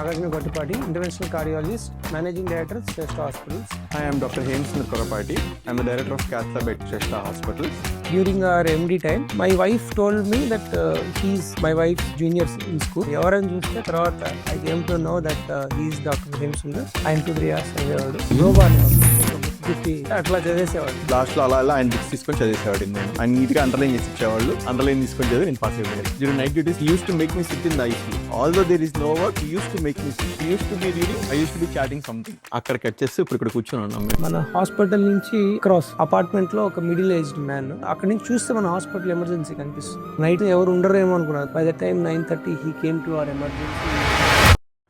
Nagarjuna Gottipati, interventional cardiologist, managing director at Shrestha Hospitals. Hi, I'm Dr. Hemsundar Korapati. I'm the director of Cath Lab at Shrestha Hospitals. During our MD time, my wife told me that he's my wife's junior in school. ఎవరని చూస్తే తర్వాత I came to know that he's Dr. Hemsundar. ఆయన 2-3 years చదివేవాడు. గోబాని అట్లా చదివేసేవాడు. లాస్ట్లో అలా ఆయన books తీసుకొని చదివేసేవాడు. నేను ఆయన నీట్గా అండర్లైన్ చేసి ఇచ్చేవాళ్ళు. అండర్లైన్ తీసుకొని చదివి నేను పాస్ అయిపోయాను. During night duties he used to make me sit in the ICU. Although there is no work, he used to make me sit. He used to be reading, I used to be chatting something. అక్కడ cut చేస్తే ఇప్పుడు ఇక్కడ కూర్చొని ఉన్నాం. మన hospital నుంచి cross apartment లో ఒక మిడిల్ ఏజ్డ్ మ్యాన్ అక్కడ నుంచి చూస్తే మన హాస్పిటల్ ఎమర్జెన్సీ కనిపిస్తుంది. నైట్ ఎవరు ఉండరేమో అనుకున్నారు. By the time 9:30 he came to our emergency.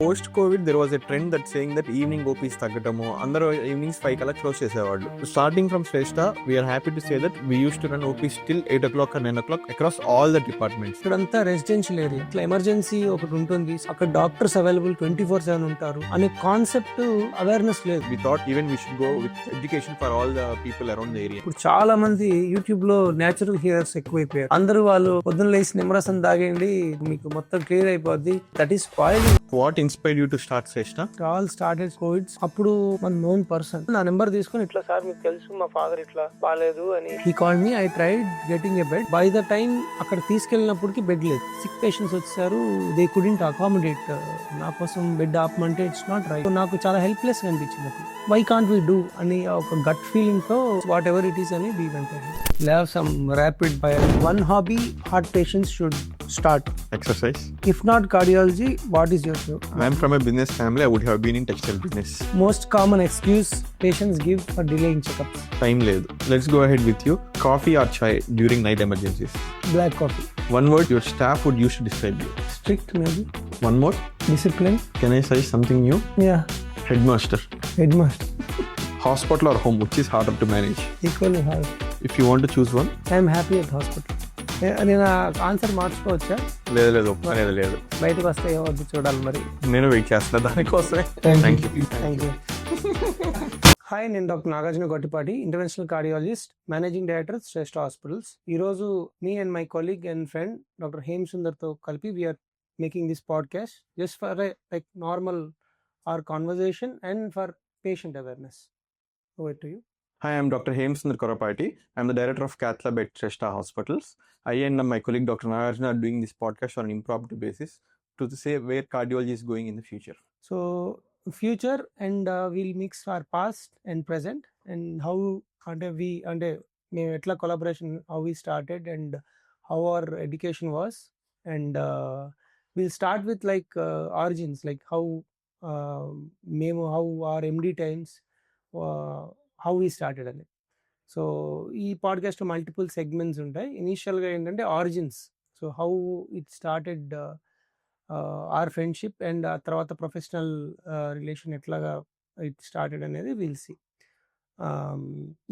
Post Covid there was a trend that saying that evening OPs తగ్గటము, అందరూ ఈవినింగ్స్ 5 కల్లా క్లోజ్ చేసేవాళ్ళు. Starting from Shrestha we are happy to say that we use to run OPs till 8 o'clock or 9 o'clock across all the departments. ఇక్కడంతా residential area, ఇట్లా emergency ఒకటి ఉంటుంది, అక్కడ doctors available 24/7 ఉంటారు అనే కాన్సెప్ట్ అవేర్నెస్ లేదు. We thought even we should go with education for all the people around the area. ఇప్పుడు చాలా మంది యూట్యూబ్ లో నేచురల్ హియర్స్ ఎక్కువైపోయారు. అందరూ వాళ్ళు పొద్దున్న లేచి నిమ్మరసం తాగేయండి మీకు మొత్తం క్లియర్ అయిపోద్ది. That is spoiling. What inspired you to start Shreshta? All started COVID. అప్పుడు మన నోన్ పర్సన్ నా నెంబర్ తీసుకొని ఇట్లా సార్ మీకు తెలుసు మా ఫాదర్ ఇట్లా బాగాలేదు అని he called me. I tried getting a bed. By the time అక్కడ తీసుకెళ్ళినప్పటికి బెడ్ లేదు. సిక్ పేషెంట్స్ వచ్చారు. They couldn't accommodate. నా కోసం బెడ్ ఆపమంటే ఇట్స్ నాట్ రైట్. నాకు చాలా హెల్ప్లెస్ అనిపించింది. వై కాంట్ వి డూ అని ఒక గట్ ఫీలింగ్ తో వాట్ ఎవర్ ఇట్ ఈస్ అని we went ahead. Have some rapid fire. One hobby heart patients should start. Exercise. If not cardiology, what is your view? I am from a business family. I would have been in textile business. Most common excuse patients give for delaying checkups. Time లేదు. Let's go ahead with you. Coffee or chai during night emergencies? Black coffee. One word your staff would use to describe you. Strict maybe. One more. Discipline. Can I say something new? Yeah. Headmaster. Headmaster. Hospital or home, which is harder to manage? Equally hard. If you want to choose one? I am happy at hospital. నేను answer మార్చుకోవచ్చా? లేదు బయటకు వస్తే ఏమవుద్ది చూడాలి మరి. నేను wait చేస్తున్నా దానికోసమే. Thank you. హాయ్, నేను doctor Nagarjuna Gottipati, interventional cardiologist, managing director Shrestha hospitals. ఈరోజు మీ and my colleague and friend doctor హేమసుందర్తో కలిపి we are making this podcast just for like normal our conversation and for patient awareness. Over to you. Hi, I'm Dr. Hemsundar Korapati. I'm the director of Cath Lab at Shrestha Hospitals. I and my colleague Dr. Nagarjuna are doing this podcast on an impromptu basis to say where cardiology is going in the future. So, future and we'll mix our past and present and how మేము ఎట్లా collaboration, how we started and how our education was, and we'll start with like origins, like how మేము how our MD times, how we started అని. So ఈ podcast multiple segments ఉంటాయి. ఇనీషియల్గా ఏంటంటే origins, so how it started or friendship and ఆ తర్వాత professional relation ఎట్లాగా it started అనేది will see.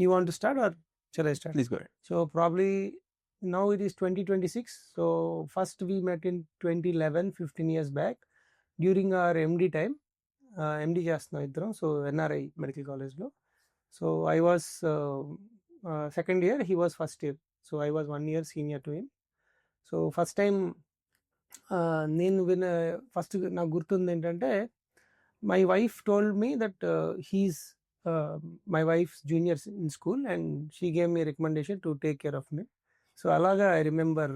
You want to start or shall I start? Please go ahead. So probably now it is 2026. So first we met in 2011, 15 years back during our MD time. MD చేస్తున్నాం ఇద్దరం. So NRI medical కాలేజ్లో. So I was second year, he was first year. So I was 1 year senior to him. So first time నేను first నాకు గుర్తుంది ఏంటంటే my wife told me that he's my wife's juniors in school and she gave me recommendation to take care of me. So అలాగా I remember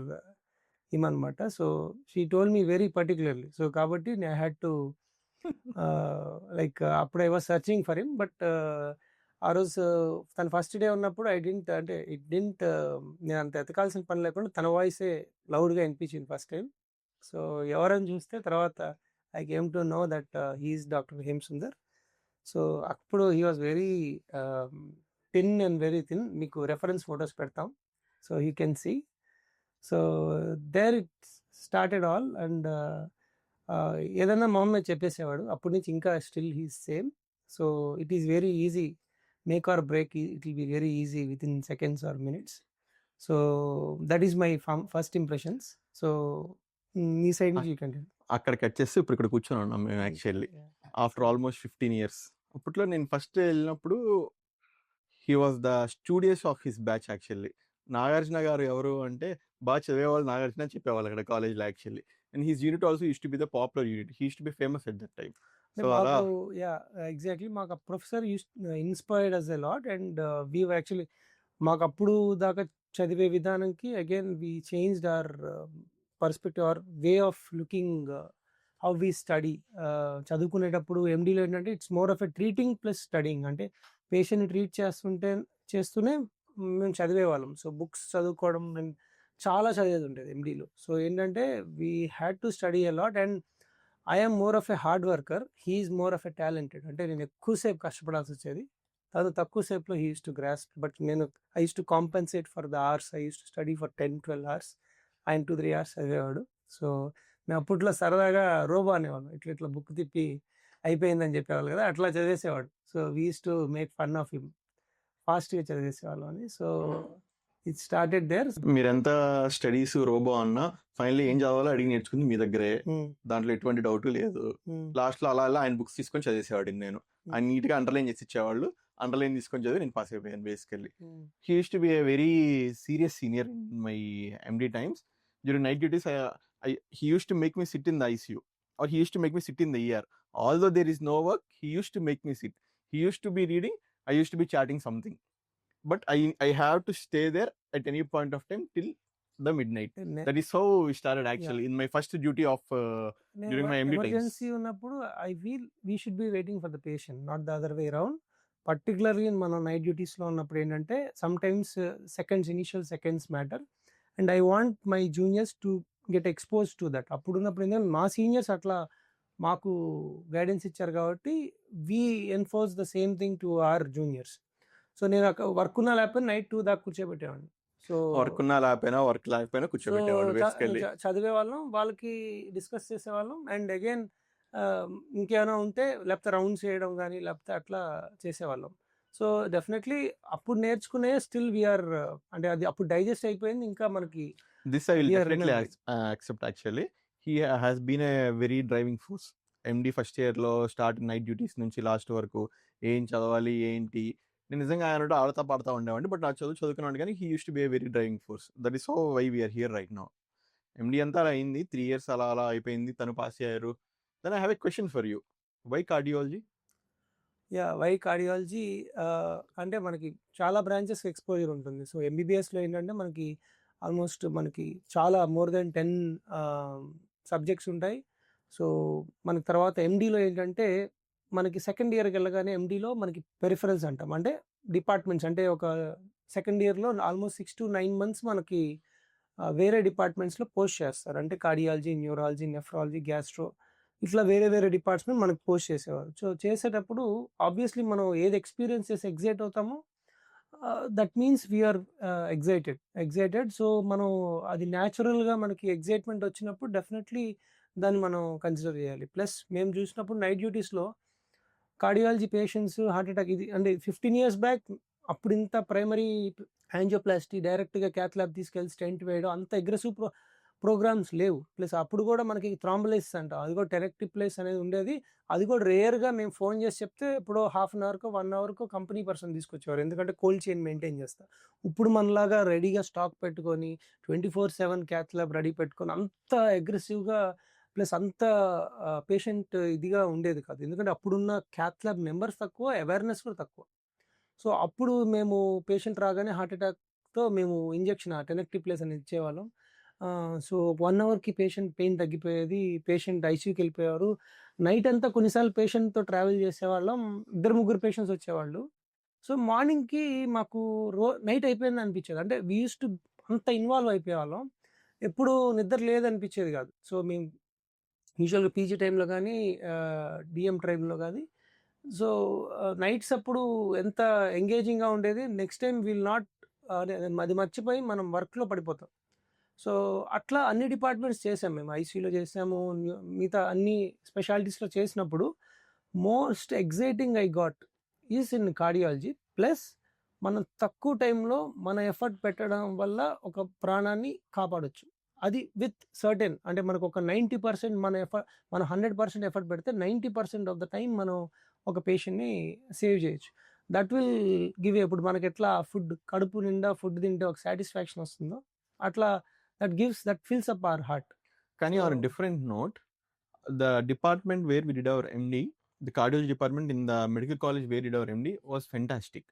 him అనమాట. So she told me very particularly. So కాబట్టి I had to like అప్పుడు I was searching for him. But ఆ రోజు తన first day ఉన్నప్పుడు నేను అంత ఎతకాల్సిన పని లేకుండా తన వాయిసే లౌడ్గా వినిపించింది ఫస్ట్ టైం. సో ఎవరని చూస్తే తర్వాత I came to know that he is doctor Hemasundar. So అప్పుడు he was very thin and very thin. మీకు రెఫరెన్స్ ఫొటోస్ పెడతాం, so you can see. So there it started all. And ఏదైనా మా అమ్మ చెప్పేసేవాడు. అప్పటి నుంచి ఇంకా still he's same. So it is very easy, make or break, it will be very easy within seconds or minutes. So that is my first impressions. So me side నుంచి you continue. అక్కడ cut చేస్తే ఇప్పుడు ఇక్కడ కూర్చొని ఉన్నాం మేము. Actually after almost 15 years. అప్పట్లో నేను ఫస్ట్ వెళ్ళినప్పుడు he was the studious of his batch. Actually Nagarjuna గారు ఎవరు అంటే బాగా చదివేవాళ్ళు నాగార్జున చెప్పేవాళ్ళు అక్కడ కాలేజ్లో. Actually and his unit also used to be the popular unit. He used to be famous at that time. So మాకు అలా ఎగ్జాక్ట్లీ మాకు ఆ professor inspired us a lot and we actually మాకు అప్పుడు దాకా చదివే విధానంకి again we changed our perspective or way of looking how we study. చదువుకునేటప్పుడు ఎండీలో ఏంటంటే it's more of a treating plus studying, అంటే పేషెంట్ని ట్రీట్ చేస్తూనే మేము చదివేవాళ్ళం. సో బుక్స్ చదువుకోవడం మేము చాలా చదివేది ఉండేది ఎండీలో. సో ఏంటంటే we had to study a lot and I'm more of a hard worker, he is more of a talented. అంటే నేను ఎక్కువసేపు కష్టపడాల్సి వచ్చేది, తను తక్కువ సేపులో he use to grasp. But నేను I use to compensate for the hours. I use to study for 10-12 hours, ఆయన 2-3 అవర్స్ చదివేవాడు. సో మేము అప్పట్లో సరదాగా రోబో అనేవాళ్ళం, ఇట్లా ఇట్లా బుక్ తిప్పి అయిపోయిందని చెప్పేవాళ్ళు కదా, అట్లా చదివేసేవాడు. So we use to make fun of him, ఫాస్ట్గా చదివేసేవాళ్ళం అని. So it started there. మీరెంత స్టడీస్ రోబో అన్నా ఫైనల్లీ ఏం చదవాలో అడిగి నేర్చుకుంది మీ దగ్గరే, దాంట్లో ఎటువంటి డౌట్ లేదు. లాస్ట్ లో అలా అలా ఆయన బుక్స్ తీసుకొని చదివేసేవాడు. నేను ఆయన నీట్ గా అండర్లైన్ చేసి ఇచ్చేవాళ్ళు, అండర్లైన్ తీసుకొని చదివి నేను పాస్ అయిపోయాను basically. He use to B a very serious senior in my MD times. During night duties he used to make me sit in the ICU, or he used to make me sit in the ER. Although there is no work, he used to make me sit. He used to be reading, I used to be chatting something. But I have to stay there at any point of time till the midnight. That is how we started actually in my first duty of during my MD times. Emergency ఉన్నప్పుడు I feel we should be waiting for the patient, not the other way around. Particularly మనం night డ్యూటీస్లో ఉన్నప్పుడు ఏంటంటే sometimes initial seconds matter, and I want my juniors to get expose to that. అప్పుడున్నప్పుడు ఏంటంటే మా seniors అట్లా మాకు guidance ఇచ్చారు కాబట్టి we enforce the same thing to our juniors. So నేను వర్క్ ఉన్నా లేకపోయినా నైట్ 2 దాకా కూర్చోబెట్టేవాడిని. సో వర్క్ ఉన్నా లేకపోయినా వర్క్ లేకపోయినా కూర్చోబెట్టేవాడు బేసికల్లీ. చదివేవాళ్ళం, వాళ్ళకి డిస్కస్ చేసేవాళ్ళం, అండ్ అగైన్ ఇంకేమైనా ఉంటే లేకపోతే రౌండ్స్ చేయడం కానీ లేకపోతే అట్లా చేసేవాళ్ళం. సో డెఫినెట్లీ అప్పుడు నేర్చుకునే స్టిల్ వీఆర్, అంటే అది అప్పుడు డైజెస్ట్ అయిపోయింది. ఇంకా మనకి This I will definitely accept actually. He has been a very driving force. MD first ఇయర్లో స్టార్ట్ నైట్ డ్యూటీస్ నుంచి లాస్ట్ వరకు ఏం చదవాలి ఏంటి, నేను నిజంగా ఆయన ఆడుతా పాడుతూ ఉండేవాడిని. బట్ నా చదువుకున్నాను కానీ he use to be a very driving force. That is how why we are here right now. MD అంతా అలా అయింది, 3 years అలా అలా అయిపోయింది, తను పాస్ అయ్యారు. Then I have a question for you, why cardiology? Why cardiology అంటే మనకి చాలా బ్రాంచెస్ ఎక్స్పోజర్ ఉంటుంది. సో ఎంబీబీఎస్లో ఏంటంటే మనకి ఆల్మోస్ట్ మనకి చాలా మోర్ దెన్ 10 సబ్జెక్ట్స్ ఉంటాయి. సో మనకి తర్వాత ఎండీలో ఏంటంటే మనకి సెకండ్ ఇయర్కి వెళ్ళగానే ఎండీలో మనకి పెరిఫరల్స్ అంటాం, అంటే డిపార్ట్మెంట్స్. అంటే ఒక సెకండ్ ఇయర్లో ఆల్మోస్ట్ 6 to 9 months మనకి వేరే డిపార్ట్మెంట్స్లో పోస్ట్ చేస్తారు. అంటే కార్డియాలజీ, న్యూరాలజీ, నెఫ్రాలజీ, గ్యాస్ట్రో, ఇట్లా వేరే వేరే డిపార్ట్మెంట్ మనకు పోస్ట్ చేసేవారు. సో చేసేటప్పుడు ఆబ్వియస్లీ మనం ఏది ఎక్స్పీరియన్స్ చేసి ఎగ్జైట్ అవుతామో that means we are excited. So మనం అది న్యాచురల్గా మనకి ఎగ్జైట్మెంట్ వచ్చినప్పుడు డెఫినెట్లీ దాన్ని మనం కన్సిడర్ చేయాలి. ప్లస్ మేము చూసినప్పుడు నైట్ డ్యూటీస్లో కార్డియాలజీ పేషెంట్స్ హార్ట్ అటాక్, ఇది అంటే 15 years బ్యాక్ అప్పుడు ఇంత ప్రైమరీ యాంజియోప్లాస్టీ డైరెక్ట్గా క్యాత్ ల్యాబ్ తీసుకెళ్ళి స్టెంట్ వేయడం అంత అగ్రెసివ్ ప్రోగ్రామ్స్ లేవు. ప్లస్ అప్పుడు కూడా మనకి థ్రాంబోలైసిస్ అంట, అది కూడా టెరెక్టిప్లేస్ అనేది ఉండేది. అది కూడా రేర్గా మేము ఫోన్ చేసి చెప్తే ఇప్పుడు 1/2 hourకో 1 hourకో కంపెనీ పర్సన్ తీసుకొచ్చేవారు, ఎందుకంటే కోల్డ్ చైన్ మెయింటైన్ చేస్తారు. ఇప్పుడు మనలాగా రెడీగా స్టాక్ పెట్టుకొని 24/7 క్యాత్ ల్యాబ్ రెడీ పెట్టుకొని అంత అగ్రెసివ్గా ప్లస్ అంత పేషెంట్ ఇదిగా ఉండేది కాదు, ఎందుకంటే అప్పుడున్న క్యాత్ ల్యాబ్ నెంబర్స్ తక్కువ, అవేర్నెస్ కూడా తక్కువ. సో అప్పుడు మేము పేషెంట్ రాగానే హార్ట్ అటాక్తో మేము ఇంజెక్షన్ టెనెక్టిప్లేస్ అనేది ఇచ్చేవాళ్ళం. సో 1 hourకి పేషెంట్ పెయిన్ తగ్గిపోయేది, పేషెంట్ ఐసీయూకి వెళ్ళిపోయేవారు. నైట్ అంతా కొన్నిసార్లు పేషెంట్తో ట్రావెల్ చేసేవాళ్ళం, 2-3 పేషెంట్స్ వచ్చేవాళ్ళు. సో మార్నింగ్కి మాకు నైట్ అయిపోయింది అనిపించేది, అంటే వీ యూస్ టు అంత ఇన్వాల్వ్ అయిపోయేవాళ్ళం, ఎప్పుడు నిద్ర లేదనిపించేది కాదు. సో మేము యూజువల్గా పీజీ టైంలో కానీ డిఎం టైంలో కానీ సో నైట్స్ అప్పుడు ఎంత ఎంగేజింగ్గా ఉండేది. నెక్స్ట్ టైం విల్ నాట్ అది మర్చిపోయి మనం వర్క్లో పడిపోతాం. సో అట్లా అన్ని డిపార్ట్మెంట్స్ చేసాం మేము, ఐసీయూలో చేసాము, మిగతా అన్ని స్పెషాలిటీస్లో చేసినప్పుడు most exciting I got is in cardiology. Plus మనం తక్కువ టైంలో మన ఎఫర్ట్ పెట్టడం వల్ల ఒక ప్రాణాన్ని కాపాడొచ్చు, అది విత్ సర్టెన్, అంటే మనకు ఒక 90% మన 100% ఎఫర్ట్ పెడితే 90% ఆఫ్ ద టైం మనం ఒక పేషెంట్ని సేవ్ చేయొచ్చు. That will give. ఇప్పుడు మనకి ఎట్లా ఫుడ్ కడుపు నిండా ఫుడ్ తింటే ఒక సాటిస్ఫాక్షన్ వస్తుందో అట్లా that fills up our heart. Kani, on a So- different note, the department where we did our MD, the cardiology department in the medical college where we did our MD was fantastic.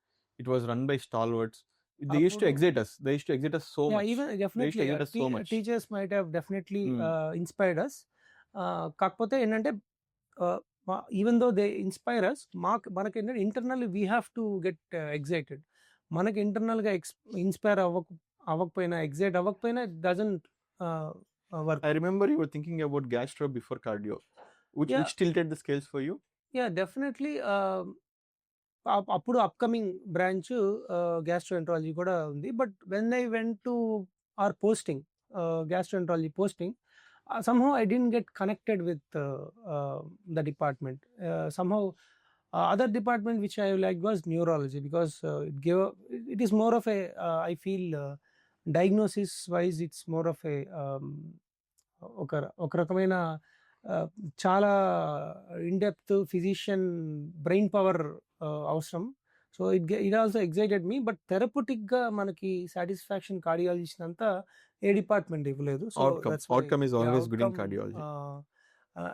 It was run by stalwarts. They used to Appudu- excite us. They used to excite us so yeah, much. even They used to definitely excite us so much. teachers might have definitely Hmm. inspired us. కాకపోతే ఏంటంటే even though they inspire us మనకి ఏంటంటే internally we have to get excited. మనకి ఇంటర్నల్గా inspire అవ్వకపోయినా excite అవ్వకపోయినా it doesn't work. I remember you were thinking about gastro before cardio. Yeah. Which tilted the scales for you? Yeah definitely అప్పుడు upcoming branch gastroenterology కూడా ఉంది. But when I went to our posting gastroenterology posting, somehow I didn't get connected with the department. Somehow other department which I liked was neurology, because it is more of a I feel diagnosis wise it's more of a ఒక రకమైన చాలా in depth physician brain power అవసరం. So it also excited me. But థెరపటిక్గా మనకి satisfaction cardiology ఇచ్చినంత ఏ department ఇవ్వలేదు. So Outcome is always good in cardiology.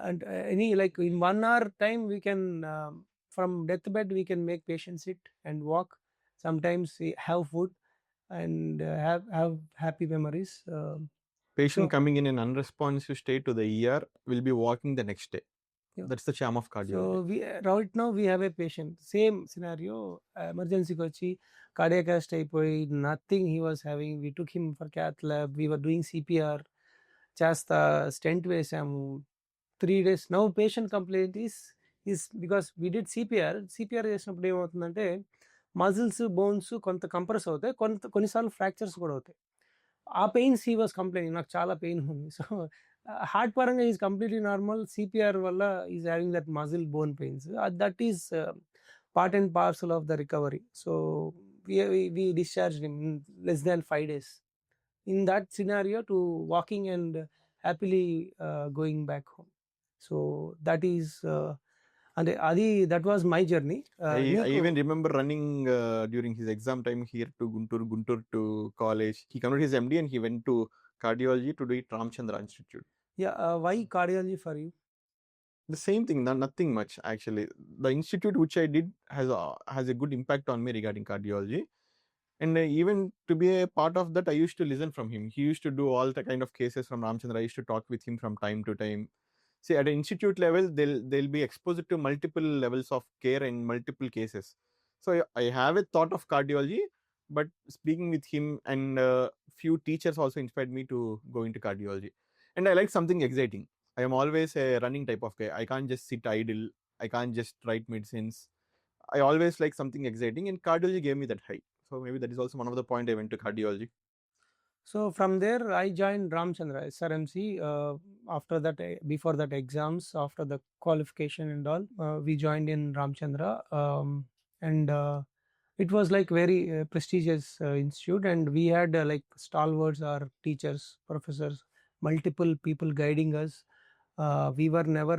And any like in 1 hour time we can from deathbed we can make patients sit and walk. Sometimes we have food and have happy memories. Patient So- coming in an unresponsive state to the ER will be walking the next day. Yeah. That's the charm of cardiology. So we right now we have a patient, same scenario, emergency kochi cardiac arrest అయిపోయి nothing he was having. We took him for cath lab, we were doing CPR చేస్తా stent వేసాము 3 days. Now patient complaint is because we did CPR చేసినప్పుడు ఏమవుతుందంటే muscles bones కొంత compress అవుతాయి, కొన్నిసార్లు fractures కూడా అవుతాయి. ఆ పెయిన్స్ హీ వాస్ కంప్లైనింగ్, నాకు చాలా పెయిన్ ఉంది. సో హార్ట్ పరంగా ఈజ్ కంప్లీట్లీ నార్మల్, సిపిఆర్ వల్ల is having that muscle bone pains. That is part and parcel of the recovery. So we discharged him in less than 5 days. In that scenario, to walking and happily going back home. So that is and that was my journey. I even remember running during his exam time here to Guntur to college. He completed his MD and he went to cardiology to do it Ramchandra Institute. Yeah, why cardiology for you? The same thing, nothing much actually. The institute which I did has a good impact on me regarding cardiology. And even to be a part of that, I used to listen from him. He used to do all the kind of cases from Ramchandra. I used to talk with him from time to time. See, at an institute level, they'll be exposed to multiple levels of care and multiple cases. So I have a thought of cardiology, but speaking with him and few teachers also inspired me to go into cardiology. And I like something exciting. I am always a running type of guy. I can't just sit idle. I can't just write medicines. I always like something exciting, and cardiology gave me that height. So maybe that is also one of the point I went to cardiology. So from there I joined Ramchandra SRMC. After that, before that exams, after the qualification and all, we joined in Ramchandra, and it was like very prestigious institute, and we had like stalwarts, our teachers, professors, multiple people guiding us. We were never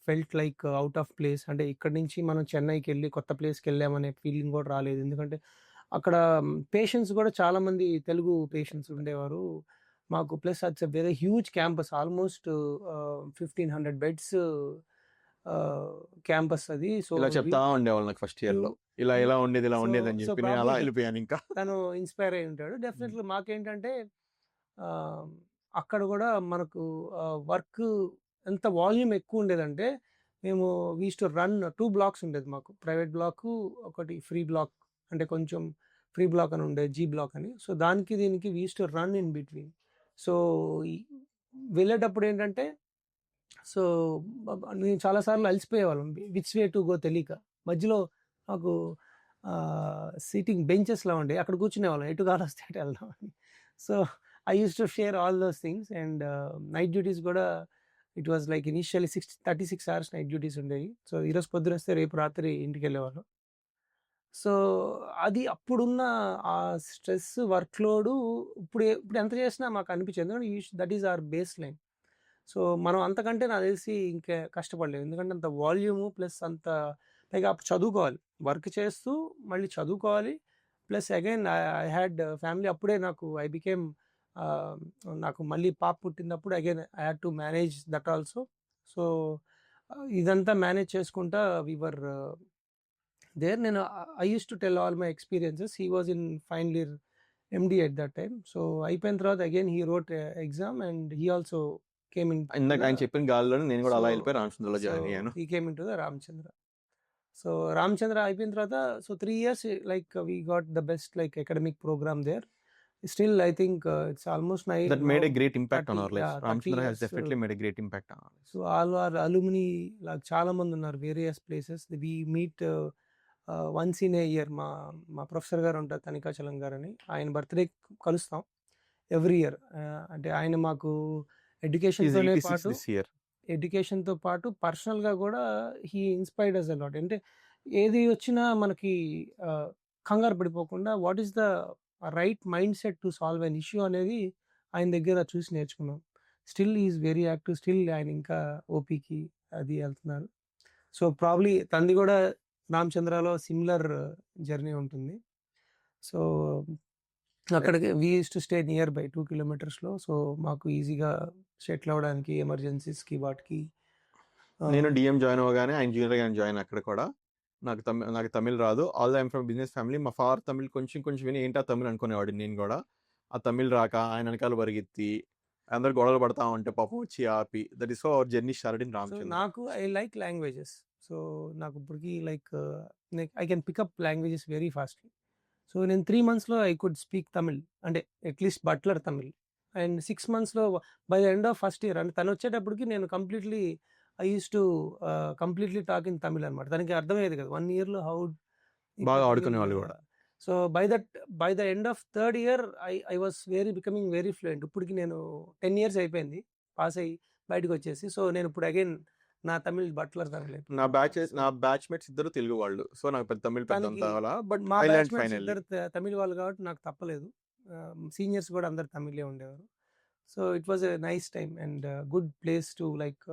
felt like out of place. అంటే ఇక్కడి నుంచి మనం చెన్నైకి వెళ్ళి కొత్త ప్లేస్కి వెళ్ళామనే feeling కూడా రాలేదు. ఎందుకంటే అక్కడ పేషెంట్స్ కూడా చాలామంది తెలుగు పేషెంట్స్ ఉండేవారు మాకు. Plus it's very huge campus, almost 1500 beds campus అది. సో ఇలా చెప్తా ఉండేవాళ్ళు నాకు ఫస్ట్ ఇయర్ లో, ఇలా ఉండేది అని So చెప్పి నేను అలా probably వెళ్ళిపోయాను. ఇంకా తను ఇన్స్పైర్ అయి ఉంటాడు డెఫినెట్లీ. మాకేంటంటే అక్కడ కూడా మనకు వర్క్ ఎంత వాల్యూమ్ ఎక్కువ ఉండేదంటే, మేము వీస్ టు రన్ 2 blocks ఉండేది మాకు. ప్రైవేట్ బ్లాక్, ఒకటి ఫ్రీ బ్లాక్, అంటే కొంచెం ఫ్రీ బ్లాక్ అని ఉండేది, జీ బ్లాక్ అని. సో దానికి దీనికి వీస్ to run in between. So వెళ్ళేటప్పుడు ఏంటంటే, సో నేను చాలాసార్లు అలసిపోయేవాళ్ళం, విచ్ వే టు గో తెలియక. మధ్యలో నాకు సీటింగ్ బెంచెస్లో ఉండే, అక్కడ కూర్చునేవాళ్ళం, ఎటు కాలు వస్తే అటు వెళ్దాం అని. So I use to share all those things. And night duties కూడా it was like initially 36 hours night duties ఉండేవి. సో ఈరోజు పొద్దున వస్తే రేపు రాత్రి ఇంటికి వెళ్ళేవాళ్ళం. సో అది అప్పుడున్న ఆ స్ట్రెస్ వర్క్లోడు ఇప్పుడు ఎంత చేసినా మాకు అనిపించేది, ఎందుకంటే that is our base line. So మనం అంతకంటే నాకు తెలిసి ఇంకా కష్టపడలేము, ఎందుకంటే అంత వాల్యూము ప్లస్ అంత పైగా చదువుకోవాలి, వర్క్ చేస్తూ మళ్ళీ చదువుకోవాలి. Plus again I had family. అప్పుడే నాకు ఐ బికేమ్ నాకు మళ్ళీ పాప పుట్టినప్పుడు again I had to manage that also. So ఇదంతా మేనేజ్ చేసుకుంటా వీవర్ దేర్. నేను I use to tell all my experiences. He was in final year MD at that time. So అయిపోయిన తర్వాత again he wrote exam and he also came in. ఇందాక ఆయన చెప్పిన గాల్లోనే నేను కూడా అలా వెళ్ళిపోయి రామచంద్రలో జాయిన్ అయ్యాను. He came in to the Ramachandra. So Ramachandra అయిపోయిన తర్వాత so 3 years like we got the best like academic program there. Still I think it's almost nine. That made a great impact on our 30, lives. yeah, Ramchandra 30 has years, definitely made a great impact on our lives. So all our alumni like చాలా మంది ఉన్నారు various places. We meet once in a year. మా professor గారు ఉంటారు తనికాచలం గారు అని, ఆయన birthday కలుస్తాం ఎవ్రీ ఇయర్. అంటే ఆయన మాకు He's ఎడ్యుకేషన్తోనే 86 పాటు this year. ఎడ్యుకేషన్తో పాటు పర్సనల్గా కూడా హీ ఇన్స్పైర్డ్ అస్ అలాట్. అంటే ఏది వచ్చినా మనకి కంగారు పడిపోకుండా what is the right mindset to solve an issue అనేది ఆయన దగ్గర చూసి నేర్చుకున్నాం. Still is very active. Still ఆయన ఇంకా ఓపీకి అది వెళ్తున్నారు. సో ప్రాబ్లీ తంది కూడా రామచంద్రలో సిమిలర్ జర్నీ ఉంటుంది. సో అక్కడికి we use to stay nearby 2 kilometersలో. సో మాకు ఈజీగా సెటిల్ అవ్వడానికి ఎమర్జెన్సీస్కి వాటికి. నేను డిఎం జాయిన్ అవ్వగానే ఆయన జూనియర్ గా జాయిన్ అక్కడ కూడా. నాకు తమిళ్ రాదు. All I'm from business family. మా ఫాదర్ తమిళ్ కొంచెం విని ఏంటా తమిళ్ అనుకునేవాడు. నేను కూడా ఆ తమిళ్ రాక ఆయన వెనకాల పరిగెత్తి అందరు గొడవలు పడతా ఉంటే పాపం వచ్చి ఆపి. That is our journey started in so Ramachandra. నాకు ఐ లైక్ లాంగ్వేజెస్. సో నాకు ఇప్పటికి like I can pick up languages very fastly. So నేను 3 monthsలో ఐ కుడ్ స్పీక్ తమిళ్, అంటే అట్లీస్ట్ బట్లర్ తమిళ్. అండ్ 6 monthsలో by the end of first year అంటే తను వచ్చేటప్పటికి నేను completely I use to completely talk in Tamil అనమాట. తనకి అర్థమయ్యేది కదా 1 yearలో హౌ బాగా ఆడుకునే వాళ్ళు కూడా. So by the end of 3rd year I was becoming very fluent. ఇప్పటికి నేను 10 years అయిపోయింది పాస్ అయ్యి బయటకు వచ్చేసి. సో నేను ఇప్పుడు అగైన్ నా తమిళ్ బట్లర్ తమిళ్. నా బ్యాచ్ మేట్స్ ఇద్దరు తెలుగు వాళ్ళు. సో నాకు పెద్ద తమిళ్ పెద్ద బట్ మా I learned బ్యాచ్మేట్స్ finally. ఇద్దరు తమిళ్ వాళ్ళు కాబట్టి నాకు తప్పలేదు. సీనియర్స్ కూడా అందరు తమిళే ఉండేవారు. So it was a nice time and good place to like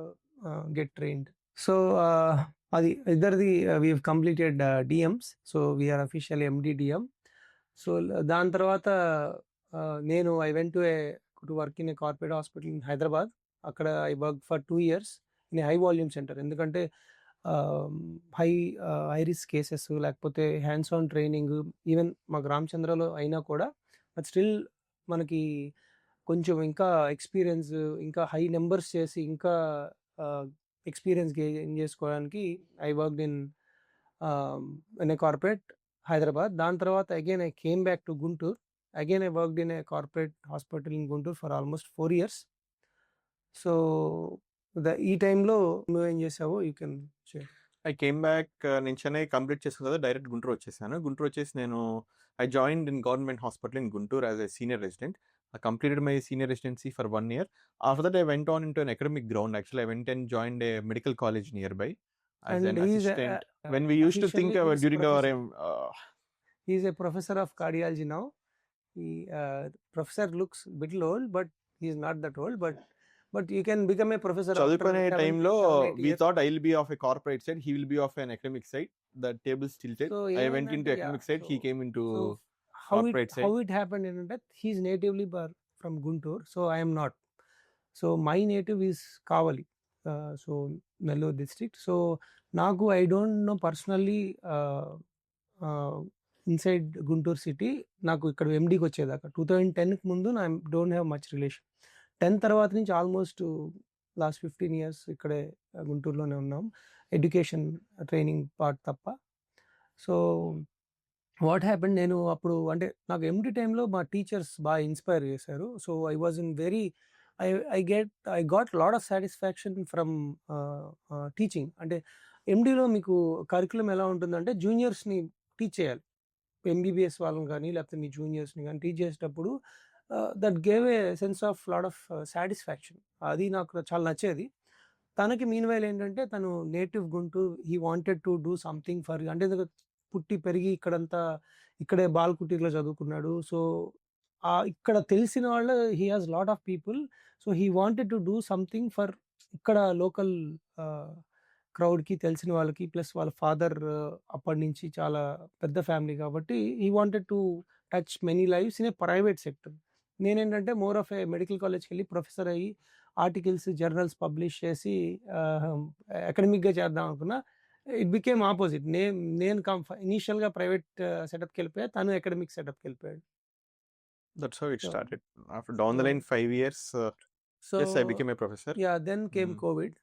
get trained. So అది ఇద్దరిది we have completed DMs. So we are official MD DM. So దాని తర్వాత నేను I went to work in a corporate hospital in Hyderabad. అక్కడ I work for 2 years in a high volume centre. ఎందుకంటే high risk cases లేకపోతే hands on training even మాకు రామచంద్రలో అయినా కూడా బట్ స్టిల్ మనకి కొంచెం ఇంకా ఎక్స్పీరియన్స్, ఇంకా హై నెంబర్స్ చేసి ఇంకా ఎక్స్పీరియన్స్ గెయిన్ చేసుకోవడానికి I worked in a corporate Hyderabad. దాని తర్వాత again I came back to Guntur. Again I worked in a corporate hospital in Guntur for almost 4 years. So ఈ టైంలో నువ్వేం చేసావో you can share. I came back. నేను చెన్నై కంప్లీట్ చేసుకున్న తర్వాత డైరెక్ట్ గుంటూరు వచ్చేసాను. గుంటూరు వచ్చేసి నేను I joined in government hospital in Guntur as a senior resident. I completed my senior residency for 1 year. After that, I went on into an academic ground. Actually, I went and joined a medical college nearby as And an he's a- assistant. When we used to think officially about he's during our He is a professor of cardiology now. He professor looks a little old, but he is not that old. But you can become a professor. after చదువుకునే 7, టైంలో 8 we years. thought I'll be of a corporate side, he will be of an academic side. The table tilted. So I went ఏమైందంటే, into yeah, academic side, he so- came into so corporate side. how it happened in that he is natively from Guntur, so I am not. So my native is Kavali, so Nellore district. So Nagu, I don't know personally inside Guntur city. నాకు ఇక్కడ ఎండికి వచ్చేదాకా 2010కి ముందు I don't have much relation. 10 తర్వాత నుంచి almost last 15 years ఇక్కడే గుంటూరులోనే ఉన్నాం, education training part తప్ప. So what happened, నేను అప్పుడు అంటే నాకు ఎండి టైంలో మా టీచర్స్ బాగా ఇన్స్పైర్ చేశారు. So I was in very I got lot of satisfaction from teaching. అంటే ఎండిలో మీకు కరికులం ఎలా ఉంటుందంటే జూనియర్స్ని టీచ్ చేయాలి. ఎంబీబీఎస్ వాళ్ళని కానీ లేకపోతే మీ జూనియర్స్ని కానీ టీచ్ చేసేటప్పుడు that gave a sense of lot of satisfaction. అది నాకు చాలా నచ్చేది. తనకి మీన్ వైల్ ఏంటంటే తను native Guntur, he wanted to do something for, అంటే పుట్టి పెరిగి ఇక్కడే బాల్కుటీలో చదువుకున్నాడు. సో ఇక్కడ తెలిసిన వాళ్ళు he has lot of people. So he wanted to do something for ఇక్కడ లోకల్ క్రౌడ్కి, తెలిసిన వాళ్ళకి. ప్లస్ వాళ్ళ ఫాదర్ అప్పటి నుంచి చాలా పెద్ద ఫ్యామిలీ కాబట్టి he wanted to touch many lifes in a private sector. నేనేంటంటే మోర్ ఆఫ్ ఏ మెడికల్ కాలేజ్కి వెళ్ళి ప్రొఫెసర్ అయ్యి ఆర్టికల్స్ జర్నల్స్ పబ్లిష్ చేసి అకాడమిక్గా చేద్దాం అనుకున్నా. It became opposite. నేను ఇనీషియల్గా ప్రైవేట్ సెటప్కి వెళ్ళిపోయా, తను అకాడమిక్ సెటప్కి వెళ్ళిపోయాడు. That's how it So, started. After down the so- line 5 years, so yes, I became a professor. Yeah then came Mm. COVID.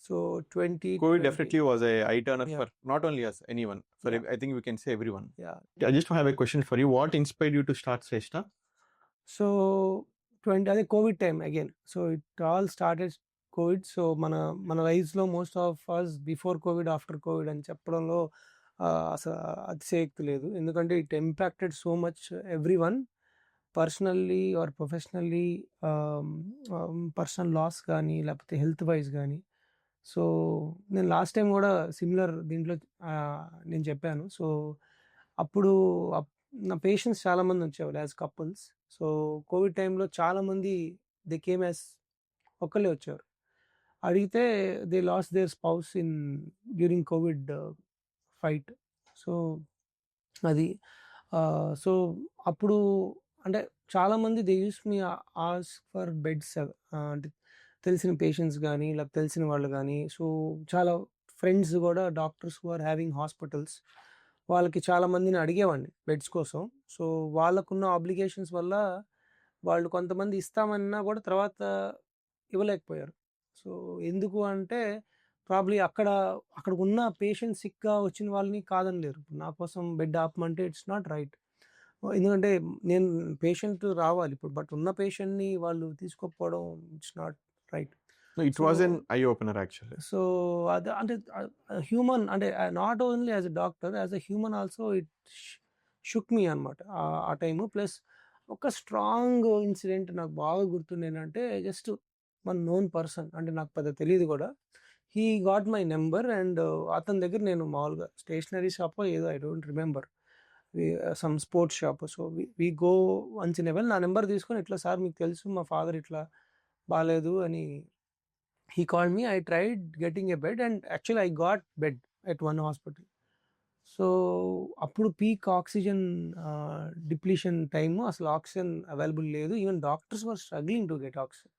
So 2020 COVID definitely was a eye turner Yeah. for not only us, anyone. For Yeah. I think we can say everyone. Yeah. I just have a question for you. What inspired you to start Shrestha? So అదే Covid time again. So it all started Covid. So మన లైఫ్స్లో most of us before Covid after Covid అని చెప్పడంలో అసలు అతిశయక్తి లేదు. ఎందుకంటే it impacted so much everyone, personally or professionally, personal loss కానీ లేకపోతే హెల్త్ వైజ్ కానీ. సో నేను లాస్ట్ టైం కూడా సిమిలర్ దీంట్లో నేను చెప్పాను. సో అప్పుడు నా పేషెంట్స్ చాలామంది వచ్చేవాళ్ళు యాజ్ కపుల్స్. సో కోవిడ్ టైంలో చాలామంది దే కేమ్ యాజ్ ఒక్కళ్ళే వచ్చారు. అడిగితే they lost their spouse in during COVID fight. So అది సో అప్పుడు అంటే చాలామంది they use me as for beds, అంటే తెలిసిన పేషెంట్స్ కానీ లేకపోతే తెలిసిన వాళ్ళు కానీ. సో చాలా ఫ్రెండ్స్ కూడా doctors who are having hospitals, వాళ్ళకి చాలామందిని అడిగేవాడిని బెడ్స్ కోసం. సో వాళ్ళకున్న ఆబ్లిగేషన్స్ వల్ల వాళ్ళు కొంతమంది ఇస్తామన్నా కూడా తర్వాత ఇవ్వలేకపోయారు. సో ఎందుకు అంటే ప్రాబ్లీ అక్కడికి ఉన్న పేషెంట్ సిక్గా వచ్చిన వాళ్ళని కాదనలేరు. నా కోసం బెడ్ ఆపమంటే ఇట్స్ నాట్ రైట్. ఎందుకంటే నేను పేషెంట్ రావాలి ఇప్పుడు, బట్ ఉన్న పేషెంట్ని వాళ్ళు తీసుకోకపోవడం it's not right. No, it was an eye opener actually. So అది అంటే హ్యూమన్ అంటే not only as a doctor, as a human also it shook me అనమాట ఆ టైము. ప్లస్ ఒక స్ట్రాంగ్ ఇన్సిడెంట్ నాకు బాగా గుర్తుంది ఏంటంటే, జస్ట్ వన్ నోన్ పర్సన్, అంటే నాకు పెద్ద తెలియదు కూడా, he got my number and అతని దగ్గర నేను మామూలుగా స్టేషనరీ షాప్ ఏదో I don't remember, some sports shop. So we go once in a while. నా నెంబర్ తీసుకొని ఇట్లా సార్ మీకు తెలుసు మా ఫాదర్ ఇట్లా బాగాలేదు అని. He called me. I tried getting a bed and actually I got bed at one hospital. So అప్పుడు పీక్ ఆక్సిజన్ డిప్లీషన్ టైము, అసలు ఆక్సిజన్ అవైలబుల్ లేదు. Even doctors were struggling to get oxygen.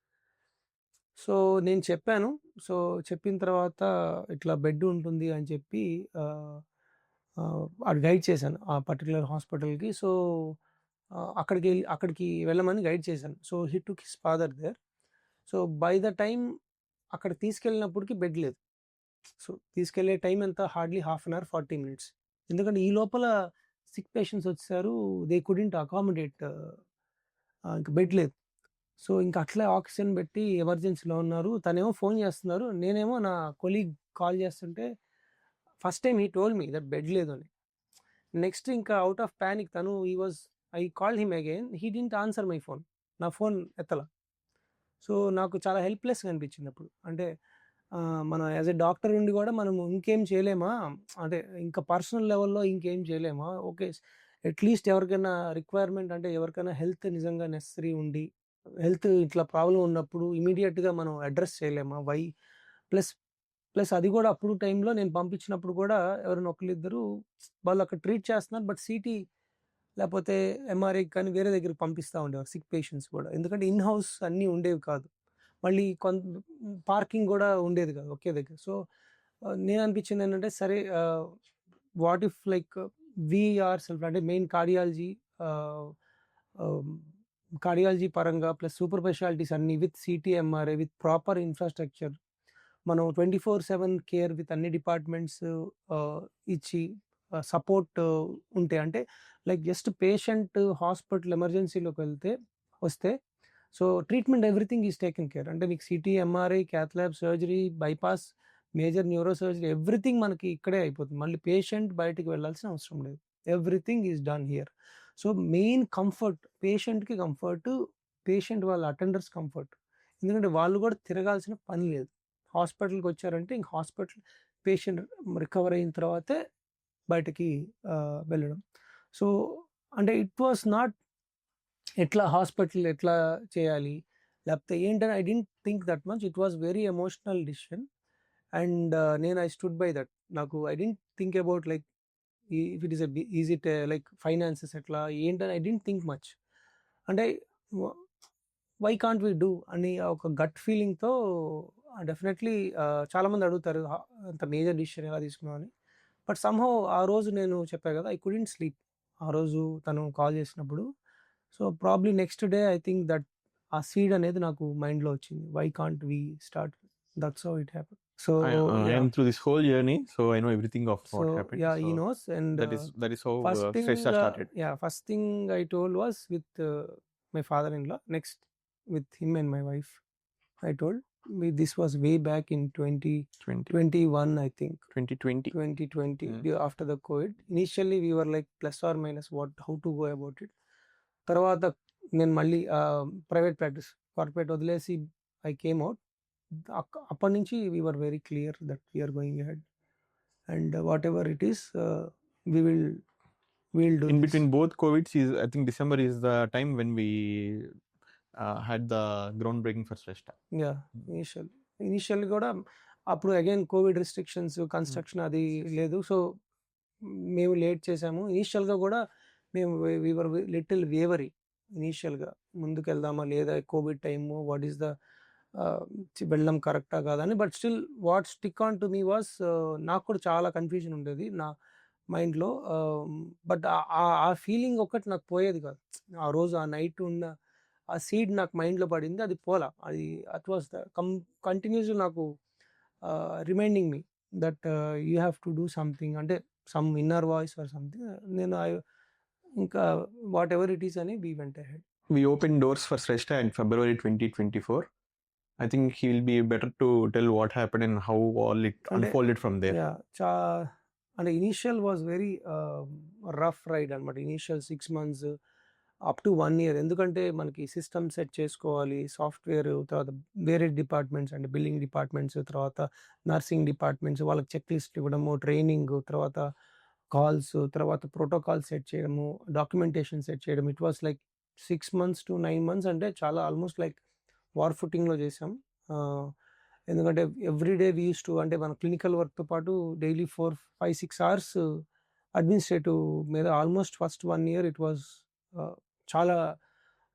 So నేను చెప్పాను. So చెప్పిన తర్వాత ఇట్లా bed ఉంటుంది అని చెప్పి అది గైడ్ చేశాను ఆ పర్టికులర్ హాస్పిటల్కి. సో అక్కడికి వెళ్ళమని గైడ్ చేశాను. So he took his father there. So by the time అక్కడ తీసుకెళ్ళినప్పటికి బెడ్ లేదు. సో తీసుకెళ్లే టైం ఎంత, hardly half an hour 40 minutes. ఎందుకంటే ఈ లోపల సిక్ పేషెంట్స్ వచ్చారు, దే కుడింట్ అకామిడేట్, ఇంకా బెడ్ లేదు. సో ఇంకా అట్లే ఆక్సిజన్ పెట్టి ఎమర్జెన్సీలో ఉన్నారు. తనేమో ఫోన్ చేస్తున్నారు, నేనేమో నా కొలీగ్ కాల్ చేస్తుంటే first time he told me that bed లేదు అని. నెక్స్ట్ ఇంకా అవుట్ ఆఫ్ ప్యానిక్ తను I called him again, he didn't answer my phone. నా ఫోన్ ఎత్తల. సో నాకు చాలా హెల్ప్లెస్గా అనిపించింది అప్పుడు. అంటే మనం యాజ్ ఎ డాక్టర్ ఉండి కూడా మనం ఇంకేం చేయలేమా, అంటే ఇంకా పర్సనల్ లెవెల్లో ఇంకేం చేయలేమా? ఓకే, అట్లీస్ట్ ఎవరికైనా రిక్వైర్మెంట్, అంటే ఎవరికైనా హెల్త్ నిజంగా నెసరీ ఉండి హెల్త్ ఇట్లా ప్రాబ్లం ఉన్నప్పుడు ఇమీడియట్గా మనం అడ్రస్ చేయలేమా? వై ప్లస్ అది కూడా అప్పుడు టైంలో నేను పంపించినప్పుడు కూడా ఎవరైనా ఒకరిద్దరు వాళ్ళు అక్కడ ట్రీట్ చేస్తున్నారు, బట్ సిటీ లేకపోతే ఎంఆర్ఐ కానీ వేరే దగ్గరికి పంపిస్తూ ఉండేవారు సిక్ పేషెంట్స్ కూడా. ఎందుకంటే ఇన్ హౌస్ అన్నీ ఉండేవి కాదు, మళ్ళీ కొంత పార్కింగ్ కూడా ఉండేది కాదు ఒకే దగ్గర. సో నేను అనిపించింది ఏంటంటే, సరే what if like we are self, అంటే మెయిన్ కార్డియాలజీ పరంగా ప్లస్ సూపర్ స్పెషాలిటీస్ అన్నీ with CT MRI with proper infrastructure, మనం 24/7 కేర్ విత్ అన్ని డిపార్ట్మెంట్స్ ఇచ్చి సపోర్ట్ ఉంటే, అంటే లైక్ జస్ట్ పేషెంట్ హాస్పిటల్ ఎమర్జెన్సీలోకి వస్తే so treatment everything is taken care. అంటే మీకు CT MRI cath lab surgery bypass major neuro surgery everything మనకి ఇక్కడే అయిపోతుంది. మళ్ళీ పేషెంట్ బయటికి వెళ్ళాల్సిన అవసరం లేదు, everything is done here. So main comfort, పేషెంట్కి కంఫర్ట్, పేషెంట్ వాళ్ళ అటెండర్స్ కంఫర్ట్. ఎందుకంటే వాళ్ళు కూడా తిరగాల్సిన పని లేదు. హాస్పిటల్కి వచ్చారంటే ఇంక హాస్పిటల్ పేషెంట్ రికవర్ అయిన తర్వాతే బయటకి వెళ్ళడం. సో అంటే ఇట్ వాస్ నాట్ ఎట్లా హాస్పిటల్ ఎట్లా చేయాలి లేకపోతే ఏంటని I didn't think that much. It was very emotional decision and నేను ఐ స్టూడ్ బై దట్. నాకు I didn't think about like if it is is it like finances ఎట్లా ఏంటని I didn't think much. అంటే why can't we do అని ఒక gut ఫీలింగ్తో definitely చాలామంది అడుగుతారు అంత మేజర్ డిసిషన్ ఎలా తీసుకున్నావు అని. బట్ సమ్హౌ ఆ రోజు నేను చెప్పా కదా, ఐ కుడెంట్ స్లీప్ ఆ రోజు తను కాల్ చేసినప్పుడు. So probably next day I think that ఆ సీడ్ అనేది నాకు మైండ్లో వచ్చింది, why can't we start, that's how it happen. So I am through this whole journey, so I know everything of what So happened. yeah, So he knows. And that is how first thing, Shrestha started. first thing I told was with my father-in-law. Next, with him and my wife, I told. This was way back in 2021, I think. 2020. 2020, after the COVID. Initially, we were like plus or minus how to go about it. తర్వాత నేను మళ్ళీ private practice corporate వదిలేసి I came out. అప్పటి నుంచి we were very clear that we are going ahead and whatever it is, we'll do In this. between both COVIDs, I think December is the time when we had the groundbreaking for Shrestha. Yeah, initial కూడా అప్పుడు again Covid restrictions, construction అది లేదు. So మేము late చేసాము. ఇనీషియల్గా కూడా మేము Weaver little వేవరీ ఇనీషియల్గా, ముందుకు వెళ్దామా లేదా, Covid time, what is the వెళ్ళడం కరెక్టా కాదని. But still what stick on to me was, నాకు కూడా చాలా కన్ఫ్యూజన్ ఉండేది నా మైండ్లో. బట్ ఆ ఫీలింగ్ ఒకటి నాకు పోయేది కాదు. ఆ రోజు ఆ నైట్ ఉన్న ఆ సీడ్ నాకు మైండ్లో పడింది, అది పోలా. అది అట్ వాస్ ద కంటిన్యూస్ నాకు reminding me that you have to do something, అంటే some inner voice or something. నేను ఇంకా వాట్ ఎవర్ ఇట్ ఈస్ అని we went ahead. We opened doors for Shrestha in February 2024. I think he will be better to tell what happened and how all it unfolded from there. అంటే initial was very rough ride అనమాట. Initial 6 months up to 1 year. ఎందుకంటే మనకి system set చేసుకోవాలి, software, తర్వాత వేరే departments అంటే building departments, తర్వాత nursing departments, వాళ్ళకి చెక్ లిస్ట్ ఇవ్వడము, ట్రైనింగ్, తర్వాత కాల్స్, తర్వాత ప్రోటోకాల్ సెట్ చేయడము, డాక్యుమెంటేషన్ సెట్ చేయడం. It was like 6 months to 9 months, అంటే చాలా ఆల్మోస్ట్ లైక్ వార్ ఫుటింగ్లో చేసాం. ఎందుకంటే ఎవ్రీడే వీ యూస్ టు, అంటే మన క్లినికల్ వర్క్తో పాటు డైలీ 4-5-6 hours అడ్మినిస్ట్రేటివ్ మీద. Almost first 1 year it was చాలా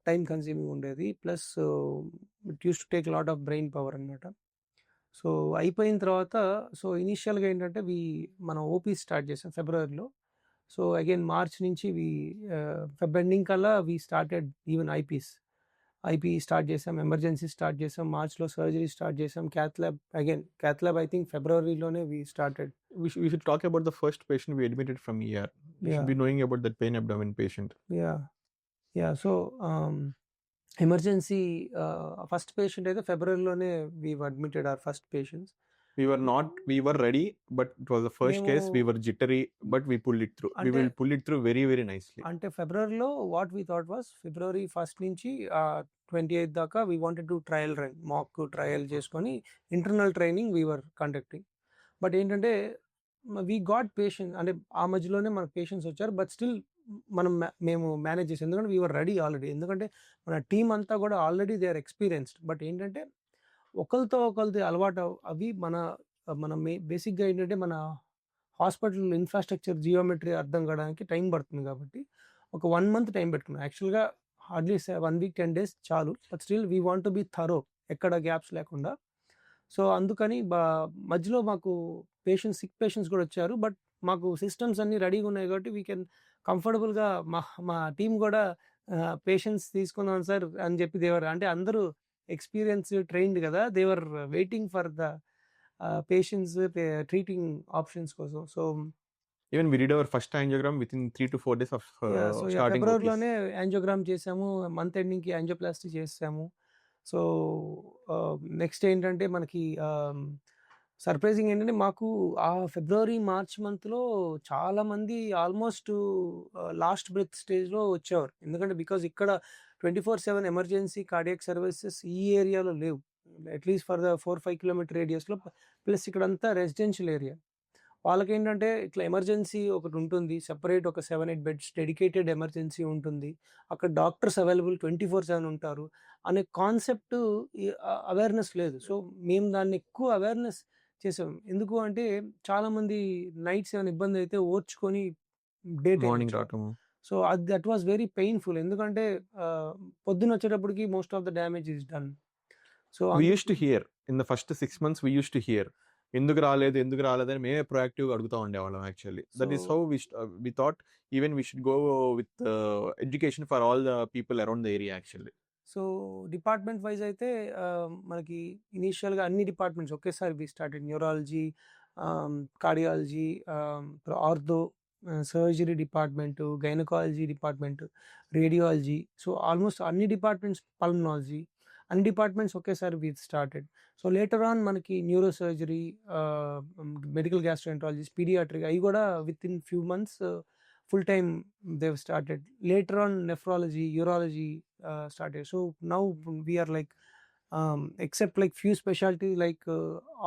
టైం కన్స్యూమింగ్ ఉండేది. Plus it use to take lot of brain power అనమాట. సో అయిపోయిన తర్వాత, సో ఇనీషియల్గా ఏంటంటే మనం ఓపీ స్టార్ట్ చేసాం ఫిబ్రవరిలో. సో అగైన్ మార్చ్ నుంచి ఫెబ్ ఎండింగ్ కల్లా we started even IP start చేసాం, ఎమర్జెన్సీ స్టార్ట్ చేసాం, మార్చ్లో సర్జరీ స్టార్ట్ చేసాం, క్యాత్ ల్యాబ్ ఐ థింక్ ఫిబ్రవరిలోనే we started. We should talk about the first patient we admitted from ER. We should be knowing about that pain abdomen patient. Yeah. So emergency first patient అయితే ఫిబ్రవరిలోనే we admitted our first patients. We were ready, but it was the first case. We were jittery, but we pulled it through. We will pull it through very, very nicely. అంటే ఫిబ్రవరిలో what we thought was, ఫిబ్రవరి 1st నుంచి 28th దాకా we wanted to trial run, mock trial చేసుకొని internal training we were conducting. But ఏంటంటే we got patients, అంటే ఆ మధ్యలోనే మనకు పేషెంట్స్ వచ్చారు. బట్ స్టిల్ మేము మేనేజ్ చేసాం, ఎందుకంటే వీ వర్ రెడీ ఆల్రెడీ. ఎందుకంటే మన టీం అంతా కూడా already they are experienced. But ఏంటంటే ఒకరితో అలవాటు అవి మన బేసిక్గా ఏంటంటే మన హాస్పిటల్ ఇన్ఫ్రాస్ట్రక్చర్ జియోమెట్రీ అర్థం కావడానికి టైం పడుతుంది. కాబట్టి ఒక 1 month టైం పెట్టుకున్నాం. యాక్చువల్గా హార్డ్లీ 1 week 10 days చాలు. But still we want to be thorough, ఎక్కడ గ్యాప్స్ లేకుండా. సో అందుకని మధ్యలో మాకు సిక్ పేషెంట్స్ కూడా వచ్చారు. బట్ మాకు సిస్టమ్స్ అన్నీ రెడీగా ఉన్నాయి కాబట్టి వీ కెన్ కంఫర్టబుల్గా మా టీం కూడా పేషెంట్స్ తీసుకున్నాం సార్ అని చెప్పి దేవర్, అంటే అందరూ ఎక్స్పీరియన్స్ ట్రైన్డ్ కదా, they were waiting for the patients treating options కోసం. So even we did our first angiogram within 3 to 4 days of starting. ఫిబ్రవరిలోనే angiogram చేసాము, మంత్ ఎండింగ్కి యాంజియోప్లాస్టీ చేసాము. సో నెక్స్ట్ ఏంటంటే మనకి సర్ప్రైజింగ్ ఏంటంటే మాకు ఆ ఫిబ్రవరి మార్చ్ మంత్లో చాలామంది ఆల్మోస్ట్ లాస్ట్ బ్రెత్ స్టేజ్లో వచ్చేవారు. ఎందుకంటే బికాజ్ ఇక్కడ 24/7 ఎమర్జెన్సీ కార్డియాక్ సర్వీసెస్ ఈ ఏరియాలో లేవు, అట్లీస్ట్ ఫర్ ద 4-5 kilometer రేడియస్లో. ప్లస్ ఇక్కడంతా రెసిడెన్షియల్ ఏరియా. వాళ్ళకేంటంటే ఇట్లా ఎమర్జెన్సీ ఒకటి ఉంటుంది, సెపరేట్ ఒక 7-8 beds డెడికేటెడ్ ఎమర్జెన్సీ ఉంటుంది, అక్కడ డాక్టర్స్ అవైలబుల్ 24/7 ఉంటారు అనే కాన్సెప్ట్ అవేర్నెస్ లేదు. సో మేము దాన్ని ఎక్కువ అవేర్నెస్ చేసాం. ఎందుకు అంటే చాలామంది నైట్స్ ఏమైనా ఇబ్బంది అయితే ఓర్చుకొని డే మార్నింగ్ రావటం. So that was very painful. ఎందుకంటే పొద్దున వచ్చేటప్పటికి most of the damage is done. So We used to hear in the first 6 months, we used to hear ఎందుకు రాలేదు అని మేమే ప్రొయాక్టివ్గా అడుగుతూ ఉండేవాళ్ళం actually. That is So- how we thought even we should go with education for all the people around the area actually. So department wise అయితే మనకి ఇనీషియల్గా అన్ని డిపార్ట్మెంట్స్ ఒకేసారి we started. Neurology, cardiology, ortho, surgery department, gynaecology department, radiology. So almost అన్ని departments, pulmonology, అన్ని departments ఒకేసారి we started. So later on మనకి neuro surgery, medical gastroenterologist, paediatric అవి కూడా with in few months full time they've started. Later on nephrology, urology started. So now we are like except like few specialty like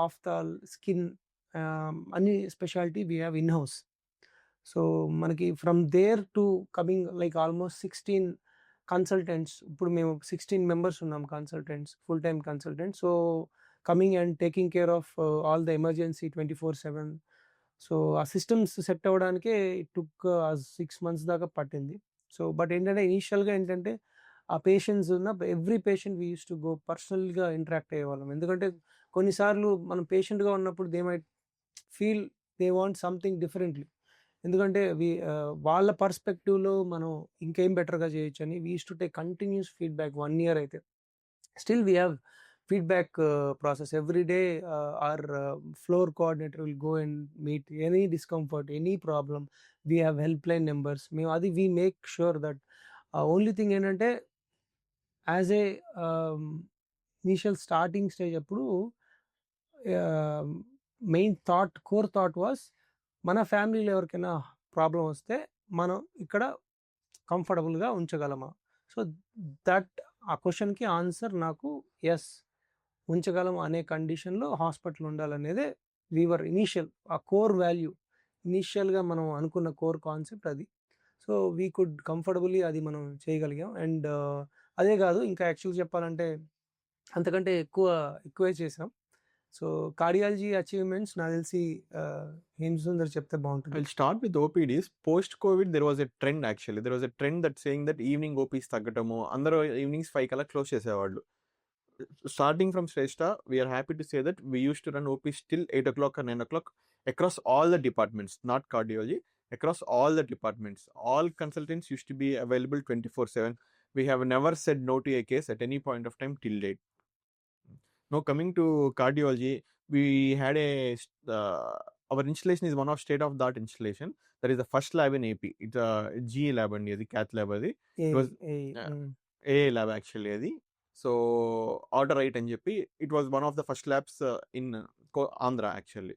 ophthalm, skin, any specialty we have in house. So manaki from there to coming like almost 16 consultants. ఇప్పుడు మేము 16 members ఉన్నాం consultants, full time consultants. So coming and taking care of all the emergency 24/7. So ఆ systems set అవ్వడానికే it took 6 months దాకా పట్టింది. So but ఏంటంటే ఇనీషియల్గా ఏంటంటే ఆ పేషెంట్స్ ఉన్న every patient we use to go పర్సనల్గా ఇంటరాక్ట్ అయ్యేవాళ్ళం. ఎందుకంటే కొన్నిసార్లు మనం పేషెంట్గా ఉన్నప్పుడు they might feel they want something differently. ఎందుకంటే వాళ్ళ పర్స్పెక్టివ్లో మనం ఇంకేం బెటర్గా చేయొచ్చు అని we use to take continuous feedback 1 year అయితే. Still we have feedback process every day. Our floor coordinator will go and meet any discomfort, any problem. We have helpline numbers. We make sure that only thing ఏంటంటే as a initial starting stage అప్పుడు main core thought was మన ఫ్యామిలీలో ఎవరికైనా problem వస్తే మనం ఇక్కడ కంఫర్టబుల్గా ఉంచగలమా. So that ఆ క్వశ్చన్కి ఆన్సర్ నాకు ఎస్ ఉంచగలం అనే కండిషన్లో హాస్పిటల్ ఉండాలనేదే వీవర్ ఇనీషియల్ ఆ కోర్ వాల్యూ. ఇనీషియల్గా మనం అనుకున్న కోర్ కాన్సెప్ట్ అది. సో వీ కుడ్ కంఫర్టబుల్లీ అది మనం చేయగలిగాం. అండ్ అదే కాదు, ఇంకా యాక్చువల్గా చెప్పాలంటే అంతకంటే ఎక్కువే చేసాం. సో కార్డియాలజీ అచీవ్మెంట్స్ నాకు తెలిసి హేమసుందర్ చెప్తే బాగుంటుంది. I'll start with OPDs. Post-COVID, there was a trend actually. There was a trend that saying that evening OPs తగ్గటము, అందరూ ఈవినింగ్స్ 5 కల్లా క్లోజ్ చేసేవాళ్ళు. Starting from Shrestha, we are happy to say that we used to run OPs till 8 o'clock or 9 o'clock across all the departments, not cardiology, across all the departments. All consultants used to be available 24/7. We have never said no to a case at any point of time till date. Now coming to cardiology, we had our installation is one of state of the art installation. That is the first lab in AP. It's a GE lab and the cath lab adi. It was A lab actually adi. So order right అని చెప్పి it was one of the first labs in Andhra actually.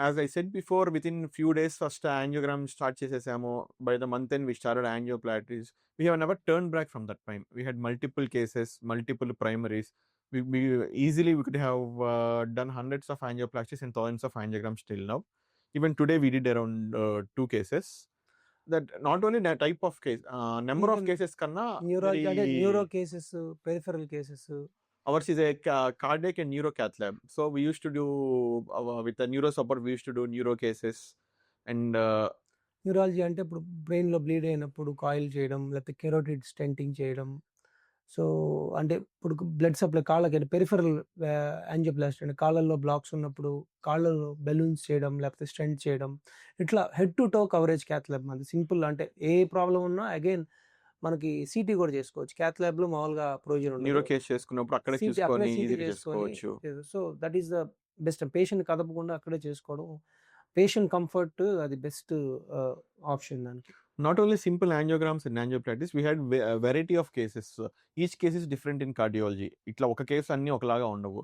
As I said before, within few days first angiogram start చేసేసాము. By the month end we started angioplasties. We have never turned back from that time. We had multiple cases, multiple primaries. We easily we could have done hundreds of angioplasties and thousands of angiograms till now. Even today we did around 2 cases. That not only that type of case, number of Even cases కన్నా neuro cases, peripheral cases. ours is a cardiac and neuro cath lab. So we used to do with the neuro support, we used to do neuro cases and neurology అంటే ఇప్పుడు బ్రెయిన్లో bleed అయినప్పుడు coil చేయడం, లేకపోతే carotid stenting చేయడం. So అంటే ఇప్పుడు blood supply కాళ్ళకి పెరిఫెరల్ యాంజియోప్లాస్టీ అంటే కాళ్ళల్లో బ్లాక్స్ ఉన్నప్పుడు కాళ్ళలో బెలూన్స్ చేయడం, లేకపోతే స్టెంట్ చేయడం. ఇట్లా head to toe coverage cath lab మనది. సింపుల్ అంటే ఏ ప్రాబ్లం ఉన్నా అగైన్ మనకి సిటీ కూడా చేసుకోవచ్చు. క్యాత్ ల్యాబ్లో మామూలుగా ప్రొవిజన్ న్యూరో కేస్ చేసుకున్నప్పుడు అక్కడే చూసుకొని ఈజీగా చేసుకోవచ్చు. So that is the best. Patient కదపకుండా అక్కడే చేసుకోవడం, పేషెంట్ కంఫర్ట్ అది బెస్ట్ ఆప్షన్ దానికి. Not only simple angiograms and angioplasties, we had a variety of cases. Each case is different in cardiology. ఇట్లా ఒక కేసు అన్ని ఒకలాగా ఉండవు.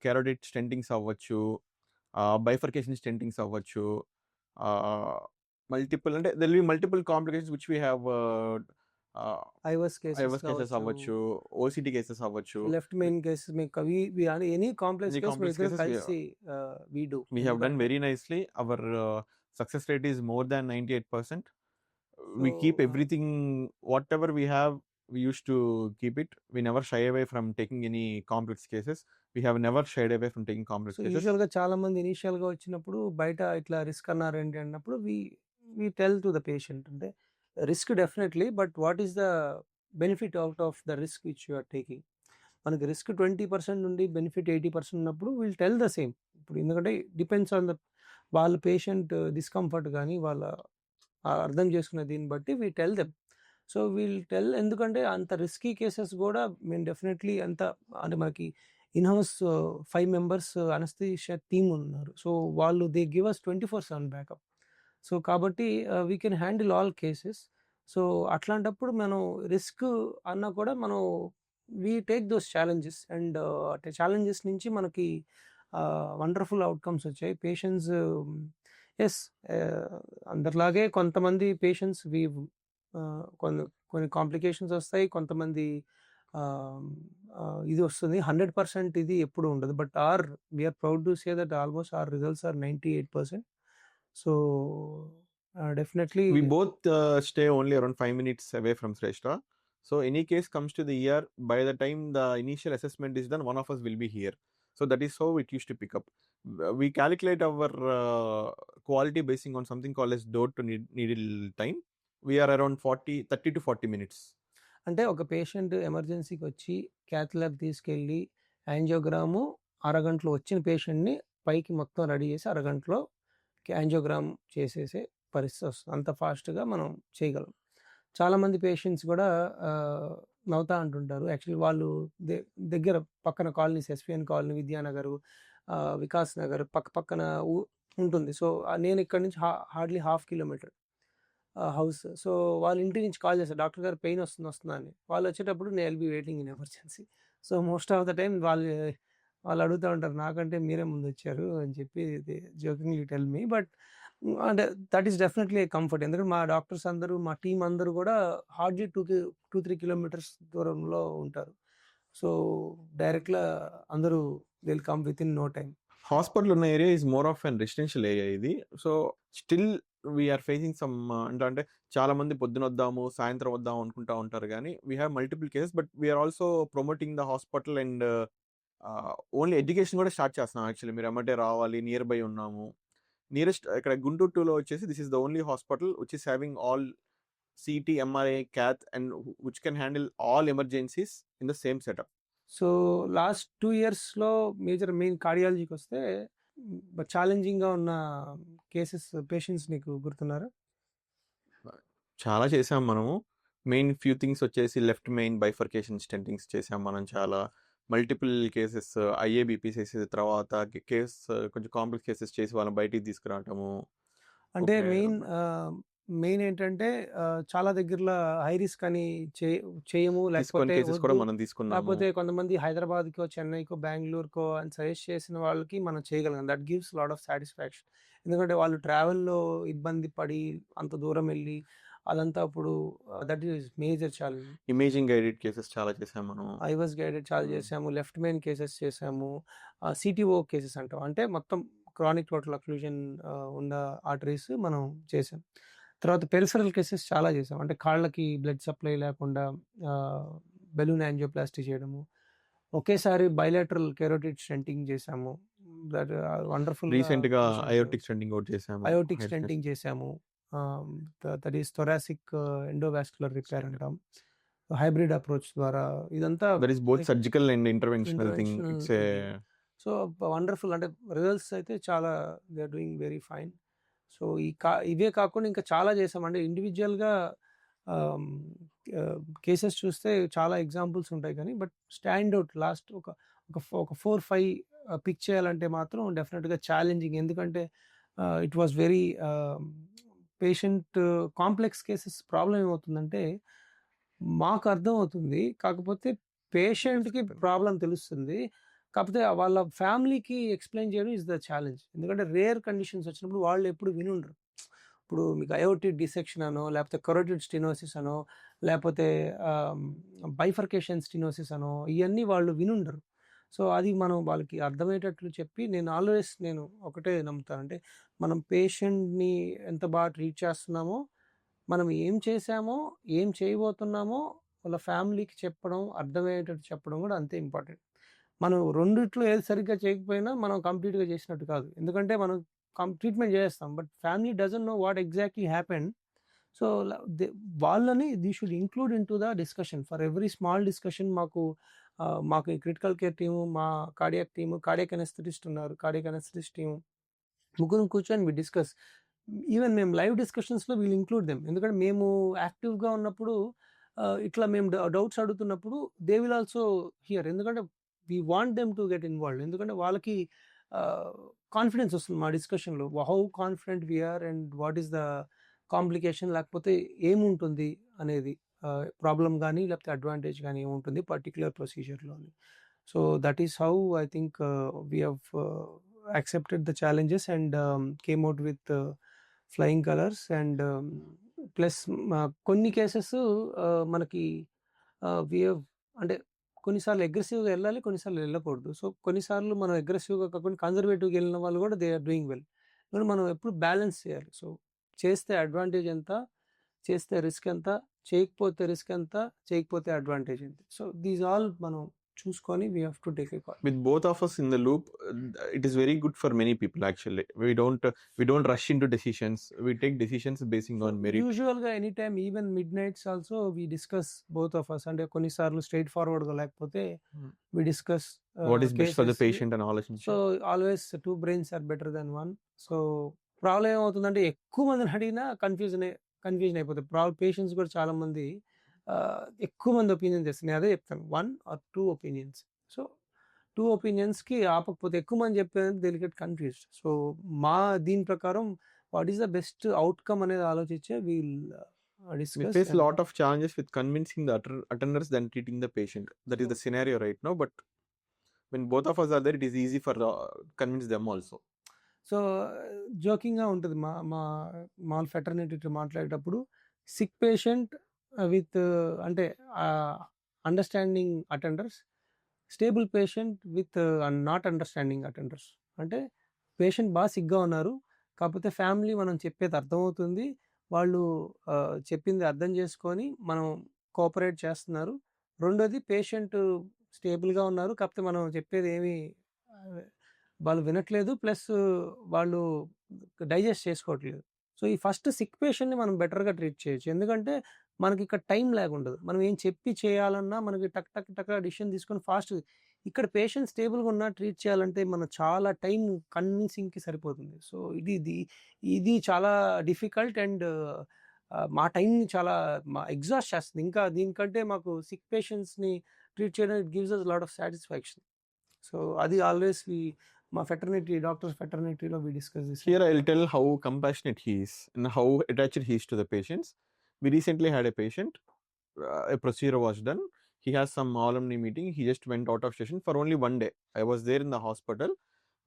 కెరోటిడ్ స్టెంటింగ్స్ అవ్వచ్చు, బైఫర్కేషన్ స్టెంటింగ్స్ అవ్వచ్చు, మల్టిపుల్ అంటే there will be multiple complications which we have. ఐవస్ cases అవ్వచ్చు, OCT cases అవ్వచ్చు, లెఫ్ట్ మెయిన్ కేసెస్ మీకు ఎనీ కాంప్లెక్స్ కేసెస్ కలిసి we have done very nicely. Our success rate is more than 98%. We keep everything, whatever we have, we used to keep it. We never shy away from taking any complex cases. We have never shied away from taking complex cases. యూజువల్గా చాలా మంది ఇనిషియల్గా వచ్చినప్పుడు బయట ఇట్లా risk అన్నారు ఏంటి అన్నప్పుడు we tell to the patient అంటే risk definitely, but what is the benefit out of the risk which you are taking. మనకి రిస్క్ 20% నుండి బెనిఫిట్ 80% ఉన్నప్పుడు విల్ టెల్ ద సేమ్. ఇప్పుడు ఎందుకంటే డిపెండ్స్ ఆన్ ద వాళ్ళ పేషెంట్ డిస్కంఫర్ట్ కానీ వాళ్ళ అర్థం చేసుకునే దీన్ని బట్టి we tell them. So we'll tell, ఎందుకంటే అంత రిస్కీ కేసెస్ కూడా మేము డెఫినెట్లీ అంత అంటే మనకి ఇన్హౌస్ 5 మెంబర్స్ అనస్థీషియా టీమ్ ఉన్నారు. సో వాళ్ళు they give us 24/7 backup. So కాబట్టి we can handle all cases. So అట్లాంటప్పుడు మనం రిస్క్ అన్నా కూడా మనం we take those challenges and అంటే ఛాలెంజెస్ నుంచి మనకి వండర్ఫుల్ అవుట్కమ్స్ వచ్చాయి. పేషెంట్స్ ఎస్ అందరిలాగే కొంతమంది పేషెంట్స్ కొన్ని కొన్ని కాంప్లికేషన్స్ వస్తాయి, కొంతమంది ఇది వస్తుంది. 100% ఇది ఎప్పుడు ఉండదు. But we are proud to say that almost our results are 98%. So definitely We both stay only around 5 minutes away from Shrestha. So any case comes to the ER, by the time the initial assessment is done, one of us will be here. So that is how it used to pick up. We calculate our quality basing on something called as door to needle time. We are around 30 to 40 minutes. అంటే ఒక patient ఎమర్జెన్సీకి వచ్చి cath lab తీసుకెళ్ళి angiogram అరగంటలో వచ్చిన పేషెంట్ని పైకి మొత్తం రెడీ చేసి అరగంటలో యాంజియోగ్రామ్ చేసేసే పరిస్థితి వస్తుంది. అంత ఫాస్ట్గా మనం చేయగలం. చాలామంది పేషెంట్స్ కూడా నవ్వుతా అంటుంటారు. యాక్చువల్లీ వాళ్ళు దగ్గర పక్కన colonies, SVN colony, Vidyanagar, Vikas Nagar పక్కన ఉంటుంది. సో నేను ఇక్కడ నుంచి హార్డ్లీ 1/2 కిలోమీటర్ హౌస్. సో వాళ్ళ ఇంటి నుంచి కాల్ చేస్తారు, డాక్టర్ గారు పెయిన్ వస్తుందా అని. వాళ్ళు వచ్చేటప్పుడు నేను will be waiting in emergency. So most of the time వాళ్ళు అడుగుతూ ఉంటారు, నాకంటే మీరే ముందు వచ్చారు అని చెప్పి జోకింగ్లీ టెల్ మీ. బట్ అంటే దట్ ఈస్ డెఫినెట్లీ కంఫర్ట్. ఎందుకంటే మా డాక్టర్స్ అందరూ, మా టీం అందరూ కూడా హార్డ్లీ 2-3 కిలోమీటర్స్ దూరంలో ఉంటారు. సో డైరెక్ట్గా అందరూ will come with in no time. Hospital ఉన్న area is more of and residential area ఇది. So still we are facing some అంటే చాలా మంది పొద్దున వద్దాము సాయంత్రం వద్దాము అనుకుంటా ఉంటారు, కానీ we have multiple cases. But we are also promoting the hospital and only education కూడా స్టార్ట్ చేస్తున్నాం. యాక్చువల్లీ మీరు ఎమ్మటే రావాలి, నియర్ బై ఉన్నాము. నియరెస్ట్ ఇక్కడ గుంటూరు 2లో వచ్చేసి this is the only hospital which is having all CT, MRI, cath and which can handle all emergencies in the same setup. So last 2 yearsలో మెయిన్ కార్డియాలజీకి వస్తే ఛాలెంజింగ్గా ఉన్న కేసెస్, పేషెంట్స్ నీకు గుర్తున్నారా? చాలా చేసాం మనము. మెయిన్ ఫ్యూ థింగ్స్ వచ్చేసి లెఫ్ట్ మెయిన్ బైఫర్కేషన్ స్టెంటింగ్స్ చేసాం మనం. చాలా మల్టిపుల్ కేసెస్ IABP చేసే తర్వాత కొంచెం కాంప్లెక్స్ కేసెస్ చేసి వాళ్ళని బయటికి తీసుకురావటము. అంటే మెయిన్ ఏంటంటే చాలా దగ్గరలో హై రిస్క్ అని చేయము, లేకపోతే కొంతమంది హైదరాబాద్కో, చెన్నైకో, బెంగళూరుకో అని సజెస్ట్ చేసిన వాళ్ళకి మనం చేయగలం. That gives lot of satisfaction. ఎందుకంటే వాళ్ళు ట్రావెల్లో ఇబ్బంది పడి అంత దూరం వెళ్ళి అదంతా అప్పుడు that is major challenge. Imaging guided cases చాలా చేసాము మనం. ఐవాస్ గైడెడ్ చాలా చేసాము, లెఫ్ట్ మెయిన్ కేసెస్ చేసాము, CTO కేసెస్ అంటాం, అంటే మొత్తం క్రానిక్ టోటల్ అక్లూజన్ ఉన్న ఆర్టరీస్ మనం చేసాం. తర్వాత పెరిఫెరల్ కేసెస్ చాలా చేసాం, అంటే కాళ్ళకి బ్లడ్ సప్లై లేకుండా బెలూన్ యాంజియోప్లాస్టీ చేయడము. ఒకేసారి బైలాటరల్ కెరోటిడ్ స్టెంటింగ్ చేసాము. That wonderful. రీసెంట్గా అయోటిక్ స్టెంటింగ్ చేసాము. That is thoracic endovascular repair అంటాం, హైబ్రిడ్ అప్రోచ్ ద్వారా. ఇదంతా that is both surgical and interventional thing. It's a so wonderful. అంటే రిజల్ట్స్ అయితే చాలా they are doing very fine. So ఇవే కాకుండా ఇంకా చాలా చేసామంటే ఇండివిజువల్గా కేసెస్ చూస్తే చాలా ఎగ్జాంపుల్స్ ఉంటాయి, కానీ బట్ స్టాండ్ అవుట్ లాస్ట్ ఒక 4-5 పిక్ చేయాలంటే మాత్రం డెఫినెట్గా ఛాలెంజింగ్. ఎందుకంటే it was very patient complex cases. Problem ఏమవుతుందంటే మాకు అర్థం అవుతుంది, కాకపోతే పేషెంట్కి ప్రాబ్లం తెలుస్తుంది, కాకపోతే వాళ్ళ ఫ్యామిలీకి ఎక్స్ప్లెయిన్ చేయడం ఇస్ ద ఛాలెంజ్. ఎందుకంటే రేర్ కండిషన్స్ వచ్చినప్పుడు వాళ్ళు ఎప్పుడు వినుండరు. ఇప్పుడు మీకు అయోటిడ్ డిసెక్షన్ అనో, లేకపోతే కరోటిడ్ స్టెనోసిస్ అనో, లేకపోతే బైఫర్కేషన్ స్టెనోసిస్ అనో, ఇవన్నీ వాళ్ళు వినుండరు. సో అది మనం వాళ్ళకి అర్థమయ్యేటట్లు చెప్పి, నేను ఒకటే నమ్ముతానంటే మనం పేషెంట్ని ఎంత బాగా ట్రీట్ చేస్తున్నామో, మనం ఏం చేసామో, ఏం చేయబోతున్నామో వాళ్ళ ఫ్యామిలీకి చెప్పడం, అర్థమయ్యేటట్టు చెప్పడం కూడా అంతే ఇంపార్టెంట్. మనం రెండిట్లో ఏది సరిగ్గా చేయకపోయినా మనం కంప్లీట్గా చేసినట్టు కాదు. ఎందుకంటే మనం ట్రీట్మెంట్ చేస్తాం, but family doesn't know what exactly happened. So వాళ్ళని they should include in to the discussion for every small discussion. మాకు క్రిటికల్ కేర్ టీము, మా కార్డియాక్ టీము, కార్డియాక్ అనెస్థెటిస్ట్ ఉన్నారు, కార్డియాక్ అనెస్థెటిస్ట్ టీము, ముగ్గురు కూర్చొని వి డిస్కస్. ఈవెన్ మేము live డిస్కషన్స్లో వీళ్ళు include them, ఎందుకంటే మేము యాక్టివ్గా ఉన్నప్పుడు ఇట్లా మేము డౌట్స్ అడుగుతున్నప్పుడు దే విల్ ఆల్సో హియర్, ఎందుకంటే we want them to get involved. ఎందుకంటే వాళ్ళకి కాన్ఫిడెన్స్ వస్తుంది మా డిస్కషన్లో, how confident we are and what is the complication, లేకపోతే ఏముంటుంది అనేది ప్రాబ్లం కానీ లేకపోతే అడ్వాంటేజ్ కానీ ఏముంటుంది పర్టిక్యులర్ ప్రొసీజర్లోని. So that is how I think we have accepted the challenges and came out with flying colors. And plus కొన్ని కేసెస్ మనకి we have, అంటే కొన్నిసార్లు అగ్రెసివ్గా వెళ్ళాలి, కొన్నిసార్లు వెళ్ళకూడదు. సో కొన్నిసార్లు మనం అగ్రెసివ్గా కాకుండా కన్జర్వేటివ్గా వెళ్ళిన వాళ్ళు కూడా దే ఆర్ డూయింగ్ వెల్. మనం ఎప్పుడు బ్యాలెన్స్ చేయాలి. సో చేస్తే అడ్వాంటేజ్ ఎంత, చేస్తే రిస్క్ ఎంత, చేయకపోతే రిస్క్ ఎంత, చేయకపోతే అడ్వాంటేజ్ ఎంత. సో దీస్ ఆల్ మనం చూసుకొని we have to take a call. With both of us in the loop, it is very good for many people actually. We don't rush into decisions. We take decisions basing on merit. యూజువల్గా any time even mid nights also we discuss both of us. అంటే కొన్నిసార్లు స్ట్రైట్ ఫార్వర్డ్గా లేకపోతే we discuss What is best for the patient and all. So always 2 brains are better than 1. So problem ఏమవుతుందంటే ఎక్కువ మందిని అడిగినా కన్ఫ్యూజన్ అయిపోతుంది. పేషెంట్స్ కూడా చాలా మంది ఎక్కువ మంది ఒపీనియన్స్ చేస్తారు. నేను అదే చెప్తాను, 1 or 2 opinions. సో 2 opinionsకి ఆపకపోతే ఎక్కువ మంది చెప్పేది they will get confused. So దీని ప్రకారం what is the best outcome అనేది ఆలోచించే we'll We discuss. face a lot of challenges with convincing the attenders than treating the patient. That is the scenario right now. But when both of us are there, it is easy for convince them also. So జోకింగ్గా ఉంటుంది మా fraternity మాట్లాడేటప్పుడు, sick patient with అంటే understanding attenders, stable patient with not understanding attenders. అంటే patient బాగా సిగ్గా ఉన్నారు, కాకపోతే ఫ్యామిలీ మనం చెప్పేది అర్థమవుతుంది, వాళ్ళు చెప్పింది అర్థం చేసుకొని మనం కోఆపరేట్ చేస్తున్నారు. రెండోది పేషెంట్ స్టేబుల్గా ఉన్నారు, కాకపోతే మనం చెప్పేది ఏమి వాళ్ళు వినట్లేదు, ప్లస్ వాళ్ళు డైజెస్ట్ చేసుకోవట్లేదు. సో ఈ ఫస్ట్ సిక్ పేషెంట్ని మనం బెటర్గా ట్రీట్ చేయొచ్చు, ఎందుకంటే మనకి ఇక్కడ టైం ల్యాగ్ ఉండదు. మనం ఏం చెప్పి చేయాలన్నా మనకి టక్ టక్ టక్ డిసిషన్ తీసుకొని ఫాస్ట్. ఇక్కడ పేషెంట్ స్టేబుల్గా ఉన్నా ట్రీట్ చేయాలంటే మనం చాలా టైం కన్విన్సింగ్కి సరిపోతుంది. సో ఇది చాలా డిఫికల్ట్ అండ్ మా టైంని చాలా ఎగ్జాస్ట్ చేస్తుంది. ఇంకా దీనికంటే మాకు సిక్ పేషెంట్స్ని ట్రీట్ చేయడం it gives us lot of satisfaction. So అది ఆల్వేస్ మా డాక్టర్స్ ఫెటర్నిటీలో we discuss this. Here I'll tell how compassionate he is and how attached he is to the patients. We recently had a patient, a procedure was done. He has some alumni meeting. He just went out of session for only 1 day. I was there in the hospital.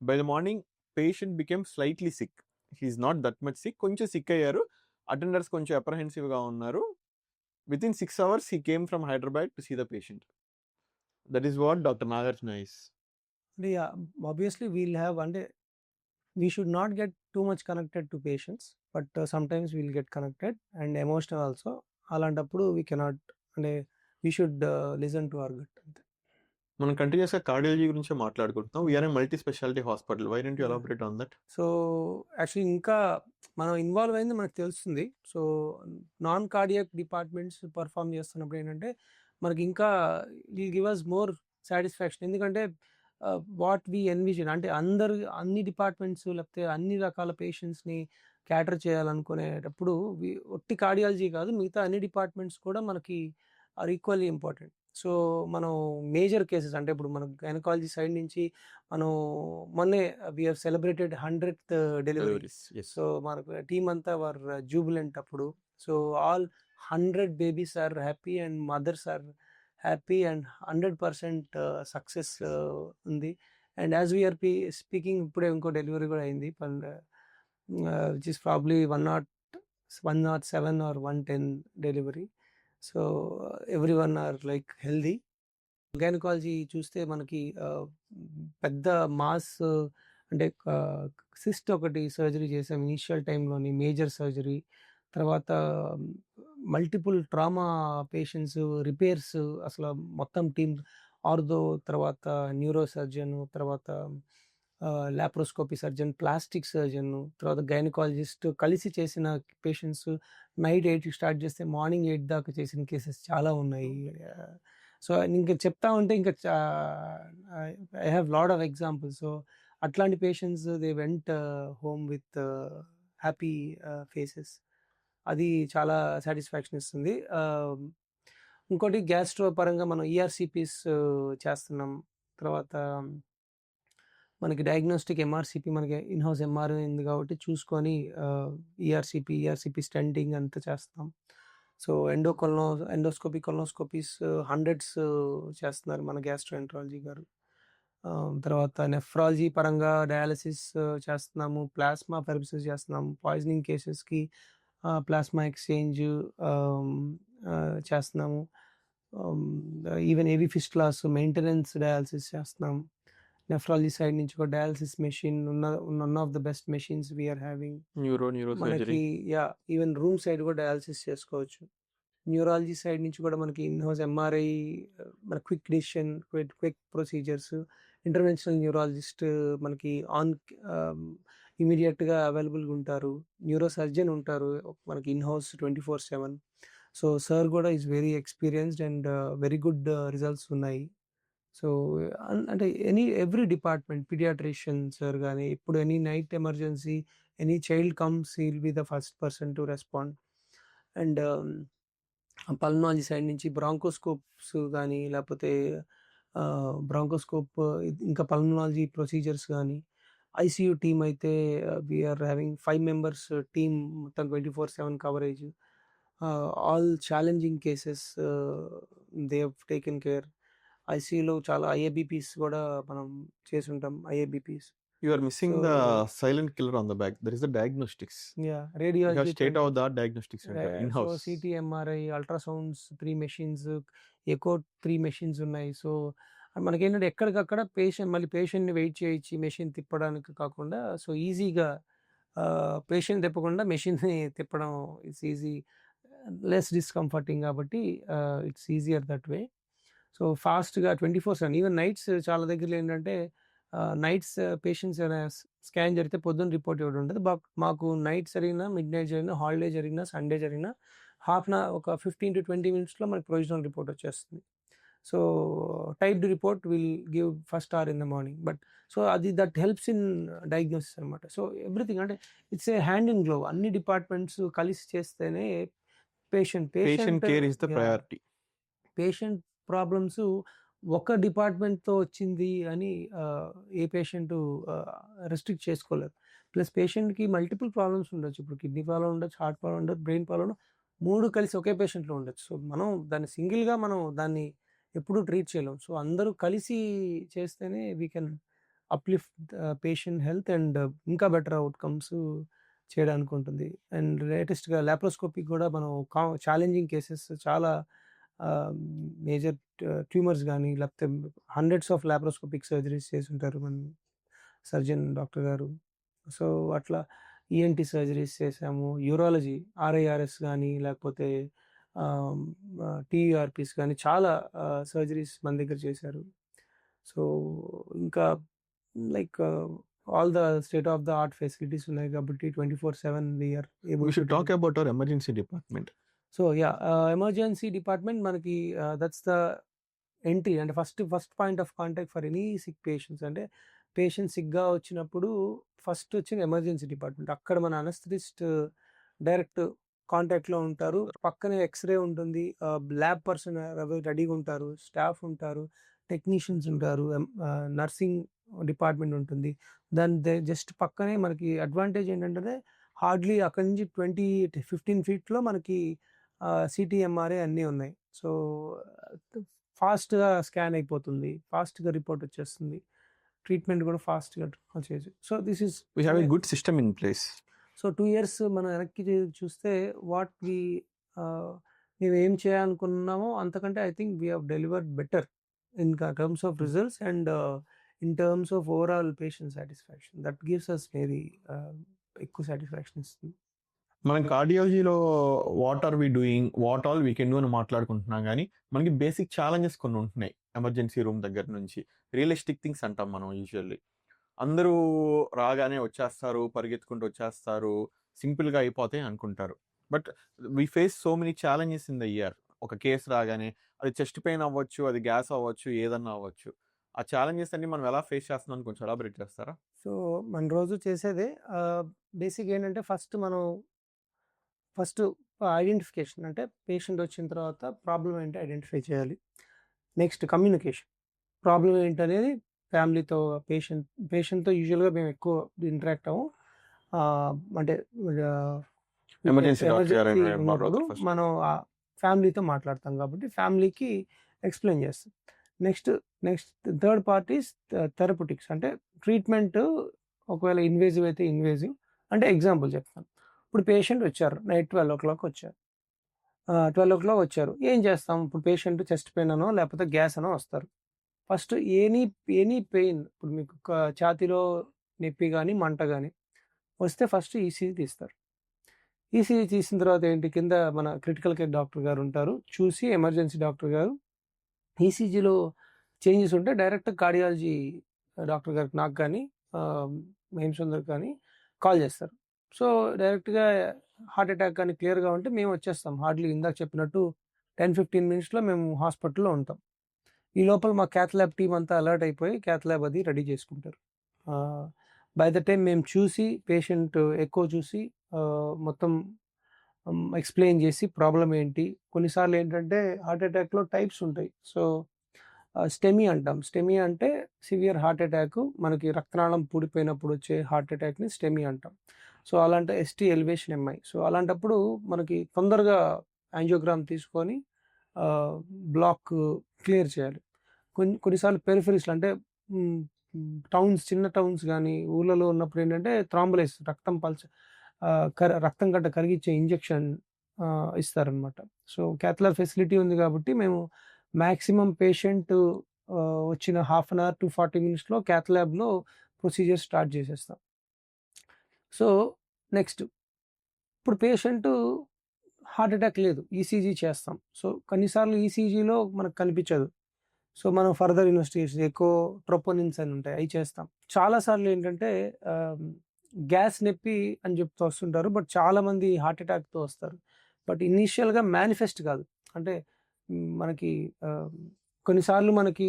By the morning, patient became slightly sick. He's not that much sick. కొంచెం sick అయ్యారు. Attenders కొంచెం అప్రహెన్సివ్గా ఉన్నారు. Within 6 hours, he came from Hyderabad to see the patient. That is what Dr. Nagarjuna is. Obviously we'll have, అంటే we should not get too much connected to patients, but sometimes we'll get connected and emotional also. అలాంటప్పుడు we cannot, అంటే we should listen to our gut. మనం కంటిన్యూస్గా cardiology గురించి మాట్లాడుకుంటున్నాం. We are a multi speciality hospital. Why don't you elaborate on that? So actually ఇంకా మనం involve అయింది మనకు తెలుస్తుంది. So non cardiac departments perform చేస్తున్నప్పుడు ఏంటంటే మనకి ఇంకా will give us more satisfaction, ఎందుకంటే వాట్ వి ఎన్విజన్, అంటే అన్ని డిపార్ట్మెంట్స్ లేకపోతే అన్ని రకాల పేషెంట్స్ని క్యాటర్ చేయాలనుకునేటప్పుడు ఒట్టి కార్డియాలజీ కాదు, మిగతా అన్ని డిపార్ట్మెంట్స్ కూడా మనకి ఆర్ ఈక్వల్లీ ఇంపార్టెంట్. సో మనం మేజర్ కేసెస్, అంటే ఇప్పుడు మనకు గైనకాలజీ సైడ్ నుంచి మనం మొన్నే we have celebrated 100th deliveries. So మనకు టీమ్ అంతా వర్ జూబిలెంట్ అప్పుడు. So all 100 babies are happy and mothers are happy and 100% success ఉంది. అండ్ యాజ్ వీఆర్ స్పీకింగ్ ఇప్పుడే ఇంకో డెలివరీ కూడా అయింది, which is probably 107 or 110 delivery. So everyone are like healthy. Gynaecology చూస్తే మనకి పెద్ద మాస్, అంటే సిస్ట్ ఒకటి సర్జరీ చేసాం ఇనిషియల్ టైంలోని, మేజర్ సర్జరీ. తర్వాత మల్టిపుల్ ట్రామా పేషెంట్స్, రిపేర్స్, అసలు మొత్తం టీమ్, ఆర్థో, తర్వాత న్యూరో సర్జన్, తర్వాత లాప్రోస్కోపీ సర్జన్, ప్లాస్టిక్ సర్జన్, తర్వాత గైనకాలజిస్ట్ కలిసి చేసిన పేషెంట్స్ నైట్ 8కి స్టార్ట్ చేస్తే మార్నింగ్ 8 దాకా చేసిన కేసెస్ చాలా ఉన్నాయి. సో ఇంకా చెప్తా ఉంటే ఇంకా I have lot of examples. So అట్లాంటి patients they went home with happy faces. అది చాలా సాటిస్ఫాక్షన్ ఇస్తుంది. ఇంకోటి గ్యాస్ట్రో పరంగా మనం ఈఆర్సిపిస్ చేస్తున్నాం. తర్వాత మనకి డయాగ్నోస్టిక్ ఎంఆర్సిపి, మనకి ఇన్హౌస్ ఎంఆర్ ఉంది కాబట్టి చూసుకొని ఈఆర్సిపి స్టెంటింగ్ అంతా చేస్తాం. సో ఎండోస్కోపీ కొలనోస్కోపీస్ హండ్రెడ్స్ చేస్తున్నారు మన గ్యాస్ట్రోఎంట్రాలజీ గారు. తర్వాత నెఫ్రాలజీ పరంగా డయాలసిస్ చేస్తున్నాము, ప్లాస్మా థెరపీస్ చేస్తున్నాము, పాయిజనింగ్ కేసెస్కి ప్లాస్మా ఎక్స్చేంజ్ చేస్తున్నాము. Even AV fistulas maintenance dialysis చేస్తున్నాం. నెఫ్రాలజీ సైడ్ నుంచి ఒక dialysis machine one of the best machines we are having. Neuro మనకి ఈవెన్ రూమ్ సైడ్ కూడా డయాలసిస్ చేసుకోవచ్చు. న్యూరాలజీ సైడ్ నుంచి కూడా మనకి ఇన్హౌస్ ఎంఆర్ఐ, మన quick decision, quick procedures, interventional neurologist మనకి ఇమీడియట్గా అవైలబుల్గా ఉంటారు. న్యూరో సర్జన్ ఉంటారు మనకి ఇన్హౌస్ 24/7. సో సార్ కూడా is very experienced and very good results ఉన్నాయి. సో అంటే ఎవ్రీ డిపార్ట్మెంట్, పీడియాట్రిషియన్ సార్ కానీ ఇప్పుడు any night emergency, any child comes, he will be the first person to respond. And pulmonology side నుంచి bronchoscopes కానీ లేకపోతే bronchoscope ఇంకా pulmonology procedures కానీ, ICU team అయితే వీఆర్ హ్యావింగ్ 5 members టీమ్, మొత్తం 24/7 coverage. All challenging cases they have taken care. ఐసీయూలో చాలా IABPs కూడా మనం చేసి ఉంటాం. IABPs You are missing the silent killer on the back. There is the diagnostics. Radiology. You have state-of-the-art diagnostics center in-house. So CT, MRI, ultrasounds 3 machines, echo 3 machines ఉన్నాయి. So మనకి ఏంటంటే ఎక్కడికక్కడ పేషెంట్ని వెయిట్ చేయించి మెషిన్ తిప్పడానికి కాకుండా, so ఈజీగా patient తిప్పకుండా మెషిన్ని తిప్పడం ఇట్స్ ఈజీ, లెస్ డిస్కంఫర్టింగ్ కాబట్టి it's easier that way. So ఫాస్ట్గా 24/7. ఈవెన్ నైట్స్ చాలా దగ్గరలో ఏంటంటే నైట్స్ పేషెంట్స్ స్కాన్ జరిగితే పొద్దున్న రిపోర్ట్ ఇవ్వడం ఉంటుంది. మాకు నైట్ జరిగినా, మిడ్ నైట్ జరిగినా, హాలిడే జరిగినా, సండే జరిగినా ఒక 15 to 20 minutesలో మనకి ప్రొవిజనల్ రిపోర్ట్ వచ్చేస్తుంది. So typed report will give first hour in the morning. But so that helps in diagnosis అనమాట. సో ఎవ్రీథింగ్ అంటే it's a hand in glove. అన్ని డిపార్ట్మెంట్స్ కలిసి చేస్తేనే patient care is the priority. Patient problems ఒక డిపార్ట్మెంట్తో వచ్చింది అని ఏ పేషెంట్ రెస్ట్రిక్ట్ చేసుకోలేరు. ప్లస్ పేషెంట్కి మల్టిపుల్ ప్రాబ్లమ్స్ ఉండొచ్చు. ఇప్పుడు కిడ్నీ ప్రాబ్లం ఉండొచ్చు, హార్ట్ ప్రాబ్లం ఉండొచ్చు, బ్రెయిన్ ప్రాబ్లం, 3 కలిసి ఒకే పేషెంట్లో ఉండొచ్చు. సో మనం దాన్ని సింగిల్గా దాన్ని ఎప్పుడూ ట్రీట్ చేయలేం. సో అందరూ కలిసి చేస్తేనే we can uplift patient health and ఇంకా బెటర్ అవుట్కమ్స్ చేయడానికి ఉంటుంది. అండ్ లేటెస్ట్గా లాప్రోస్కోపీ కూడా మనం ఛాలెంజింగ్ కేసెస్ చాలా మేజర్ ట్యూమర్స్ కానీ లేకపోతే హండ్రెడ్స్ ఆఫ్ లాప్రోస్కోపిక్ సర్జరీస్ చేసి ఉంటారు మన సర్జన్ డాక్టర్ గారు. సో అట్లా ఈఎన్టీ సర్జరీస్ చేసాము. యూరాలజీ ఆర్ఐఆర్ఎస్ కానీ లేకపోతే టీయూఆర్పీస్ కానీ చాలా సర్జరీస్ మన దగ్గర చేశారు. సో ఇంకా like all the state of the art facilities ఉన్నాయి కాబట్టి 24/7 we are able. We should talk about our emergency department. So emergency department మనకి దట్స్ ద ఎంట్రీ అంటే first point of contact for any sick patients. అంటే patient సిక్గా వచ్చినప్పుడు first వచ్చిన emergency department. అక్కడ మన అనస్థిస్ట్ డైరెక్ట్ కాంటాక్ట్లో ఉంటారు. పక్కనే ఎక్స్రే ఉంటుంది, ల్యాబ్ పర్సన్ రెడీగా ఉంటారు, స్టాఫ్ ఉంటారు, టెక్నీషియన్స్ ఉంటారు, నర్సింగ్ డిపార్ట్మెంట్ ఉంటుంది. దాని జస్ట్ పక్కనే మనకి అడ్వాంటేజ్ ఏంటంటే హార్డ్లీ అక్కడి నుంచి 15 feetలో మనకి సిటీ, ఎంఆర్ఐ అన్నీ ఉన్నాయి. సో ఫాస్ట్గా స్కాన్ అయిపోతుంది, ఫాస్ట్గా రిపోర్ట్ వచ్చేస్తుంది, ట్రీట్మెంట్ కూడా ఫాస్ట్గా చేయొచ్చు. So this is We have a good system in place. So 2 years మనం వెనక్కి చూస్తే మేము ఏం చేయాలనుకున్నామో అంతకంటే I think we have delivered better in terms of results and in terms of overall patient satisfaction. That gives us very ఎక్కువ satisfaction ఇస్తుంది. మనం కార్డియాలజీలో what are we doing, what all we can do అని మాట్లాడుకుంటున్నాం, కానీ మనకి basic challenges కొన్ని ఉంటున్నాయి. ఎమర్జెన్సీ రూమ్ దగ్గర నుంచి రియలిస్టిక్ థింగ్స్ అంటాం మనం యూజువల్లీ. అందరూ రాగానే వచ్చేస్తారు, పరిగెత్తుకుంటూ వచ్చేస్తారు, సింపుల్‌గా అయిపోతాయి అనుకుంటారు. But we face so many challenges in the year. ఒక కేస్ రాగానే అది చెస్ట్ పెయిన్ అవ్వచ్చు, అది గ్యాస్ అవ్వచ్చు, ఏదన్నా అవ్వచ్చు. ఆ ఛాలెంజెస్ అన్నీ మనం ఎలా ఫేస్ చేస్తున్నామని కొంచెం ఎలాబొరేట్ చేస్తారా? సో, మన రోజు చేసేదే బేసిక్‌గా ఏంటంటే ఫస్ట్ ఐడెంటిఫికేషన్ అంటే పేషెంట్ వచ్చిన తర్వాత ప్రాబ్లమ్ ఏంటి ఐడెంటిఫై చేయాలి. Next communication. ప్రాబ్లమ్ ఏంటనేది ఫ్యామిలీతో పేషెంట్‌తో యూజువల్‌గా మేము ఎక్కువ ఇంటరాక్ట్ అవ్వం. అంటే ఎమర్జెన్సీ డాక్టర్ గారు ఎమర్జెన్సీ ఇన్వాల్వ్ ఉన్నప్పుడు అవుతారు ఫస్ట్. మనం ఫ్యామిలీతో మాట్లాడతాం కాబట్టి ఫ్యామిలీకి ఎక్స్‌ప్లెయిన్ చేస్తాం. Next next third part is therapeutics అంటే ట్రీట్మెంట్ ఒకవేళ ఇన్వేజివ్ అయితే ఇన్వేజివ్. అంటే ఎగ్జాంపుల్ చెప్తాను. ఇప్పుడు పేషెంట్ వచ్చారు. నైట్ 12:00 వచ్చారు. 12:00 వచ్చారు. ఏం చేస్తాం? ఇప్పుడు పేషెంట్ చెస్ట్ పెయిన్ అనో లేకపోతే గ్యాస్ అనో వస్తారు. ఫస్ట్ ఎనీ పెయిన్ ఇప్పుడు మీకు ఛాతీలో నొప్పి గాని, మంట గాని వస్తే ఫస్ట్ ఈసీజీ తీస్తారు. ఈసీజీ తీసిన తర్వాత ఏంటి కింద మన క్రిటికల్ కేర్ డాక్టర్ గారు ఉంటారు. చూసి ఎమర్జెన్సీ డాక్టర్ గారు ఈసీజీలో చేంజెస్ ఉంటే డైరెక్ట్ కార్డియాలజీ డాక్టర్ గారికి నాకు కానీ మహేంద్రకి కానీ కాల్ చేస్తారు. సో డైరెక్ట్‌గా హార్ట్ అటాక్ కానీ క్లియర్‌గా ఉంటే మేము వచ్చేస్తాం. హార్డ్లీ ఇందాక చెప్పినట్టు 10-15 మినిట్స్‌లో మేము హాస్పిటల్‌లో ఉంటాం. ఈ లోపల మా క్యాత్ ల్యాబ్ టీమ్ అంతా అలర్ట్ అయిపోయి క్యాత్ ల్యాబ్ అది రెడీ చేసుకుంటారు. బై ద టైమ్ మేము చూసి పేషెంట్ ఎకో చూసి మొత్తం ఎక్స్‌ప్లెయిన్ చేసి ప్రాబ్లమ్ ఏంటి? కొన్నిసార్లు ఏంటంటే హార్ట్ అటాక్‌లో టైప్స్ ఉంటాయి. సో స్టెమీ అంటాం. స్టెమీ అంటే సివియర్ హార్ట్ అటాక్ మనకి రక్తనాళం పూడిపోయినప్పుడు వచ్చే హార్ట్ అటాక్‌ని స్టెమీ అంటాం. సో అలాంటి ఎస్టీ ఎలివేషన్ ఎంఐ. సో అలాంటప్పుడు మనకి తొందరగా యాంజియోగ్రామ్ తీసుకొని బ్లాక్ క్లియర్ చేయాలి. కొన్నిసార్లు పెరిఫెరీస్‌లో అంటే చిన్న టౌన్స్ గానీ ఊర్లలో ఉన్నప్పుడు ఏంటంటే థ్రాంబోలైసిస్ రక్తం గడ్డ కరిగించే ఇంజెక్షన్ ఇస్తారనమాట. సో క్యాత్ ల్యాబ్ ఫెసిలిటీ ఉంది కాబట్టి మేము మాక్సిమం పేషెంట్ వచ్చిన హాఫ్ అన్ అవర్ టు 40 మినిట్స్‌లో క్యాత్ ల్యాబ్‌లో ప్రొసీజర్ స్టార్ట్ చేసేస్తాం. సో నెక్స్ట్ ఇప్పుడు పేషెంటు హార్ట్ అటాక్ లేదు. ఈసీజీ చేస్తాం. సో కొన్నిసార్లు ఈసీజీలో మనకు కనిపించదు. సో మనం ఫర్దర్ ఇన్వెస్టిగేషన్ ట్రోపోనిన్స్ అని ఉంటాయి. అవి చేస్తాం. చాలా సార్లు ఏంటంటే గ్యాస్ నొప్పి అని చెప్తూ వస్తుంటారు. బట్ చాలామంది హార్ట్ అటాక్‌తో వస్తారు. బట్ ఇనీషియల్‌గా మేనిఫెస్ట్ కాదు. అంటే మనకి కొన్నిసార్లు మనకి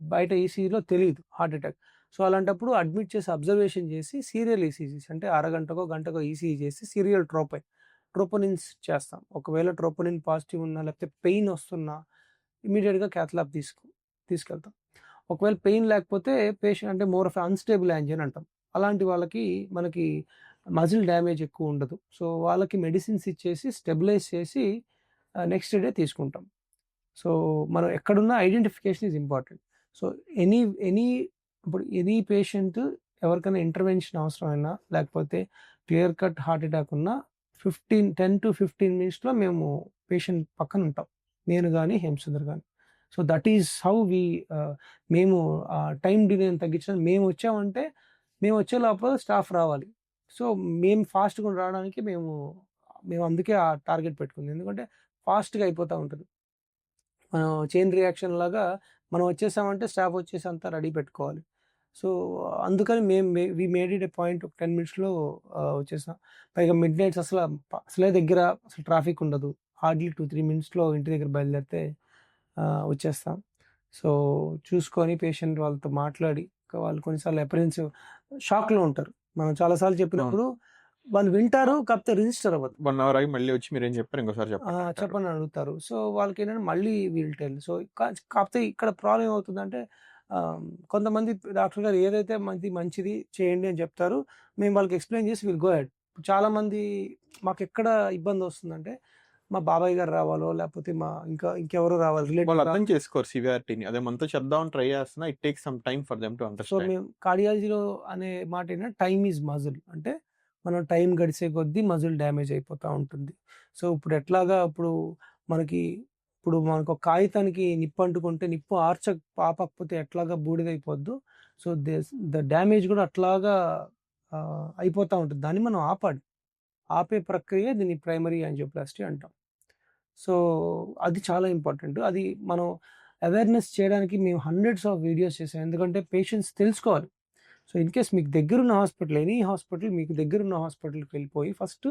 బయట ఈసీజీలో తెలీదు హార్ట్ అటాక్. సో అలాంటప్పుడు అడ్మిట్ చేసి అబ్జర్వేషన్ చేసి సీరియల్ ఈసీజీస్ అంటే అరగంటకో, గంటకో ఈసీజీ చేసి సీరియల్ ట్రోపోనిన్స్ చేస్తాం. ఒకవేళ ట్రోపోనిన్ పాజిటివ్ ఉన్నా లేకపోతే పెయిన్ వస్తున్నా ఇమ్మీడియట్‌గా క్యాత్ ల్యాబ్ తీసుకెళ్తాం. ఒకవేళ పెయిన్ లేకపోతే పేషెంట్ అంటే మోర్ ఆఫ్ అన్‌స్టేబుల్ యాంజియన్ అంటాం. అలాంటి వాళ్ళకి మనకి మజిల్ డ్యామేజ్ ఎక్కువ ఉండదు. సో వాళ్ళకి మెడిసిన్స్ ఇచ్చేసి స్టెబిలైజ్ చేసి నెక్స్ట్ డే తీసుకుంటాం. సో మనం ఎక్కడున్నా identification is important. So any patient ఎవరికైనా ఇంటర్వెన్షన్ అవసరమైనా లేకపోతే క్లియర్ కట్ హార్ట్ అటాక్ ఉన్నా 10-15 మినిట్స్‌లో మేము పేషెంట్ పక్కన ఉంటాం. నేను గానీ, హేమసుందర్ గానీ. సో దట్ ఈస్ హౌ మేము టైమ్ డిలేని తగ్గించడం మేము వచ్చే లోపల స్టాఫ్ రావాలి. సో మేము ఫాస్ట్‌గా రావడానికి మేము అందుకే ఆ టార్గెట్ పెట్టుకుంది. ఎందుకంటే ఫాస్ట్‌గా అయిపోతా ఉంటది. చైన్ రియాక్షన్ లాగా మనం వచ్చేసామంటే స్టాఫ్ వచ్చేసి అంతా రెడీ పెట్టుకోవాలి. సో అందుకని we made it a point ఒక 10 మినిట్స్‌లో వచ్చేసాం. పైగా మిడ్‌నైట్స్ అసలే దగ్గర అసలు ట్రాఫిక్ ఉండదు. హార్డ్లీ 2-3 మినిట్స్‌లో ఇంటి దగ్గర బయలుదేరితే వచ్చేస్తాం. సో చూసుకొని పేషెంట్ వాళ్ళతో మాట్లాడి వాళ్ళు కొన్నిసార్లు అప్రహెన్సివ్ షాక్‌లో ఉంటారు. మనం చాలా సార్లు చెప్పినప్పుడు వాళ్ళు వింటారు. కాకపోతే రిజిస్టర్ అవ్వదు. 1 అవర్ ఆగి మళ్ళీ వచ్చి మీరేం చెప్పారు ఇంకోసారి చెప్పండి అడుగుతారు. సో వాళ్ళకేంటంటే మళ్ళీ విల్ టెల్. సో కాకపోతే ఇక్కడ ప్రాబ్లమ్ ఏమవుతుందంటే కొంతమంది డాక్టర్ గారు ఏదైతే మంచిది చేయండి అని చెప్తారు. మేము వాళ్ళకి ఎక్స్‌ప్లెయిన్ చేసి విల్ గో అహెడ్. చాలామంది మాకెక్కడ ఇబ్బంది వస్తుందంటే మా బాబాయ్ గారు రావాలో లేకపోతే ఇంకెవరో రావాలి వాళ్ళు అర్థం చేసుకోరు సివియారిటీని. అదే మనతో చెప్దామని ట్రై చేస్తున్నా it takes some time for them to so understand. మేము కార్డియాలజీలో అనే మాట ఏంటంటే టైమ్ ఈజ్ మజిల్. అంటే మనం టైం గడిచే కొద్దీ మజిల్ డ్యామేజ్ అయిపోతూ ఉంటుంది. సో ఇప్పుడు మనకు ఒక కాగితానికి నిప్పు అంటుకుంటే నిప్పు ఆపకపోతే ఎట్లాగా బూడిదైపోద్దో సో ద డ్యామేజ్ కూడా అట్లాగా అయిపోతూ ఉంటుంది. దాన్ని మనం ఆపే ప్రక్రియ దీన్ని ప్రైమరీ యాంజియోప్లాస్టీ అంటాం. సో అది చాలా ఇంపార్టెంట్. అది మనం అవేర్‌నెస్ చేయడానికి మేము హండ్రెడ్స్ ఆఫ్ వీడియోస్ చేసాం. ఎందుకంటే పేషెంట్స్ తెలుసుకోవాలి. సో, ఇన్ కేస్ మీకు దగ్గరున్న హాస్పిటల్, ఎనీ హాస్పిటల్ మీకు దగ్గరున్న హాస్పిటల్‌కి వెళ్ళిపోయి ఫస్ట్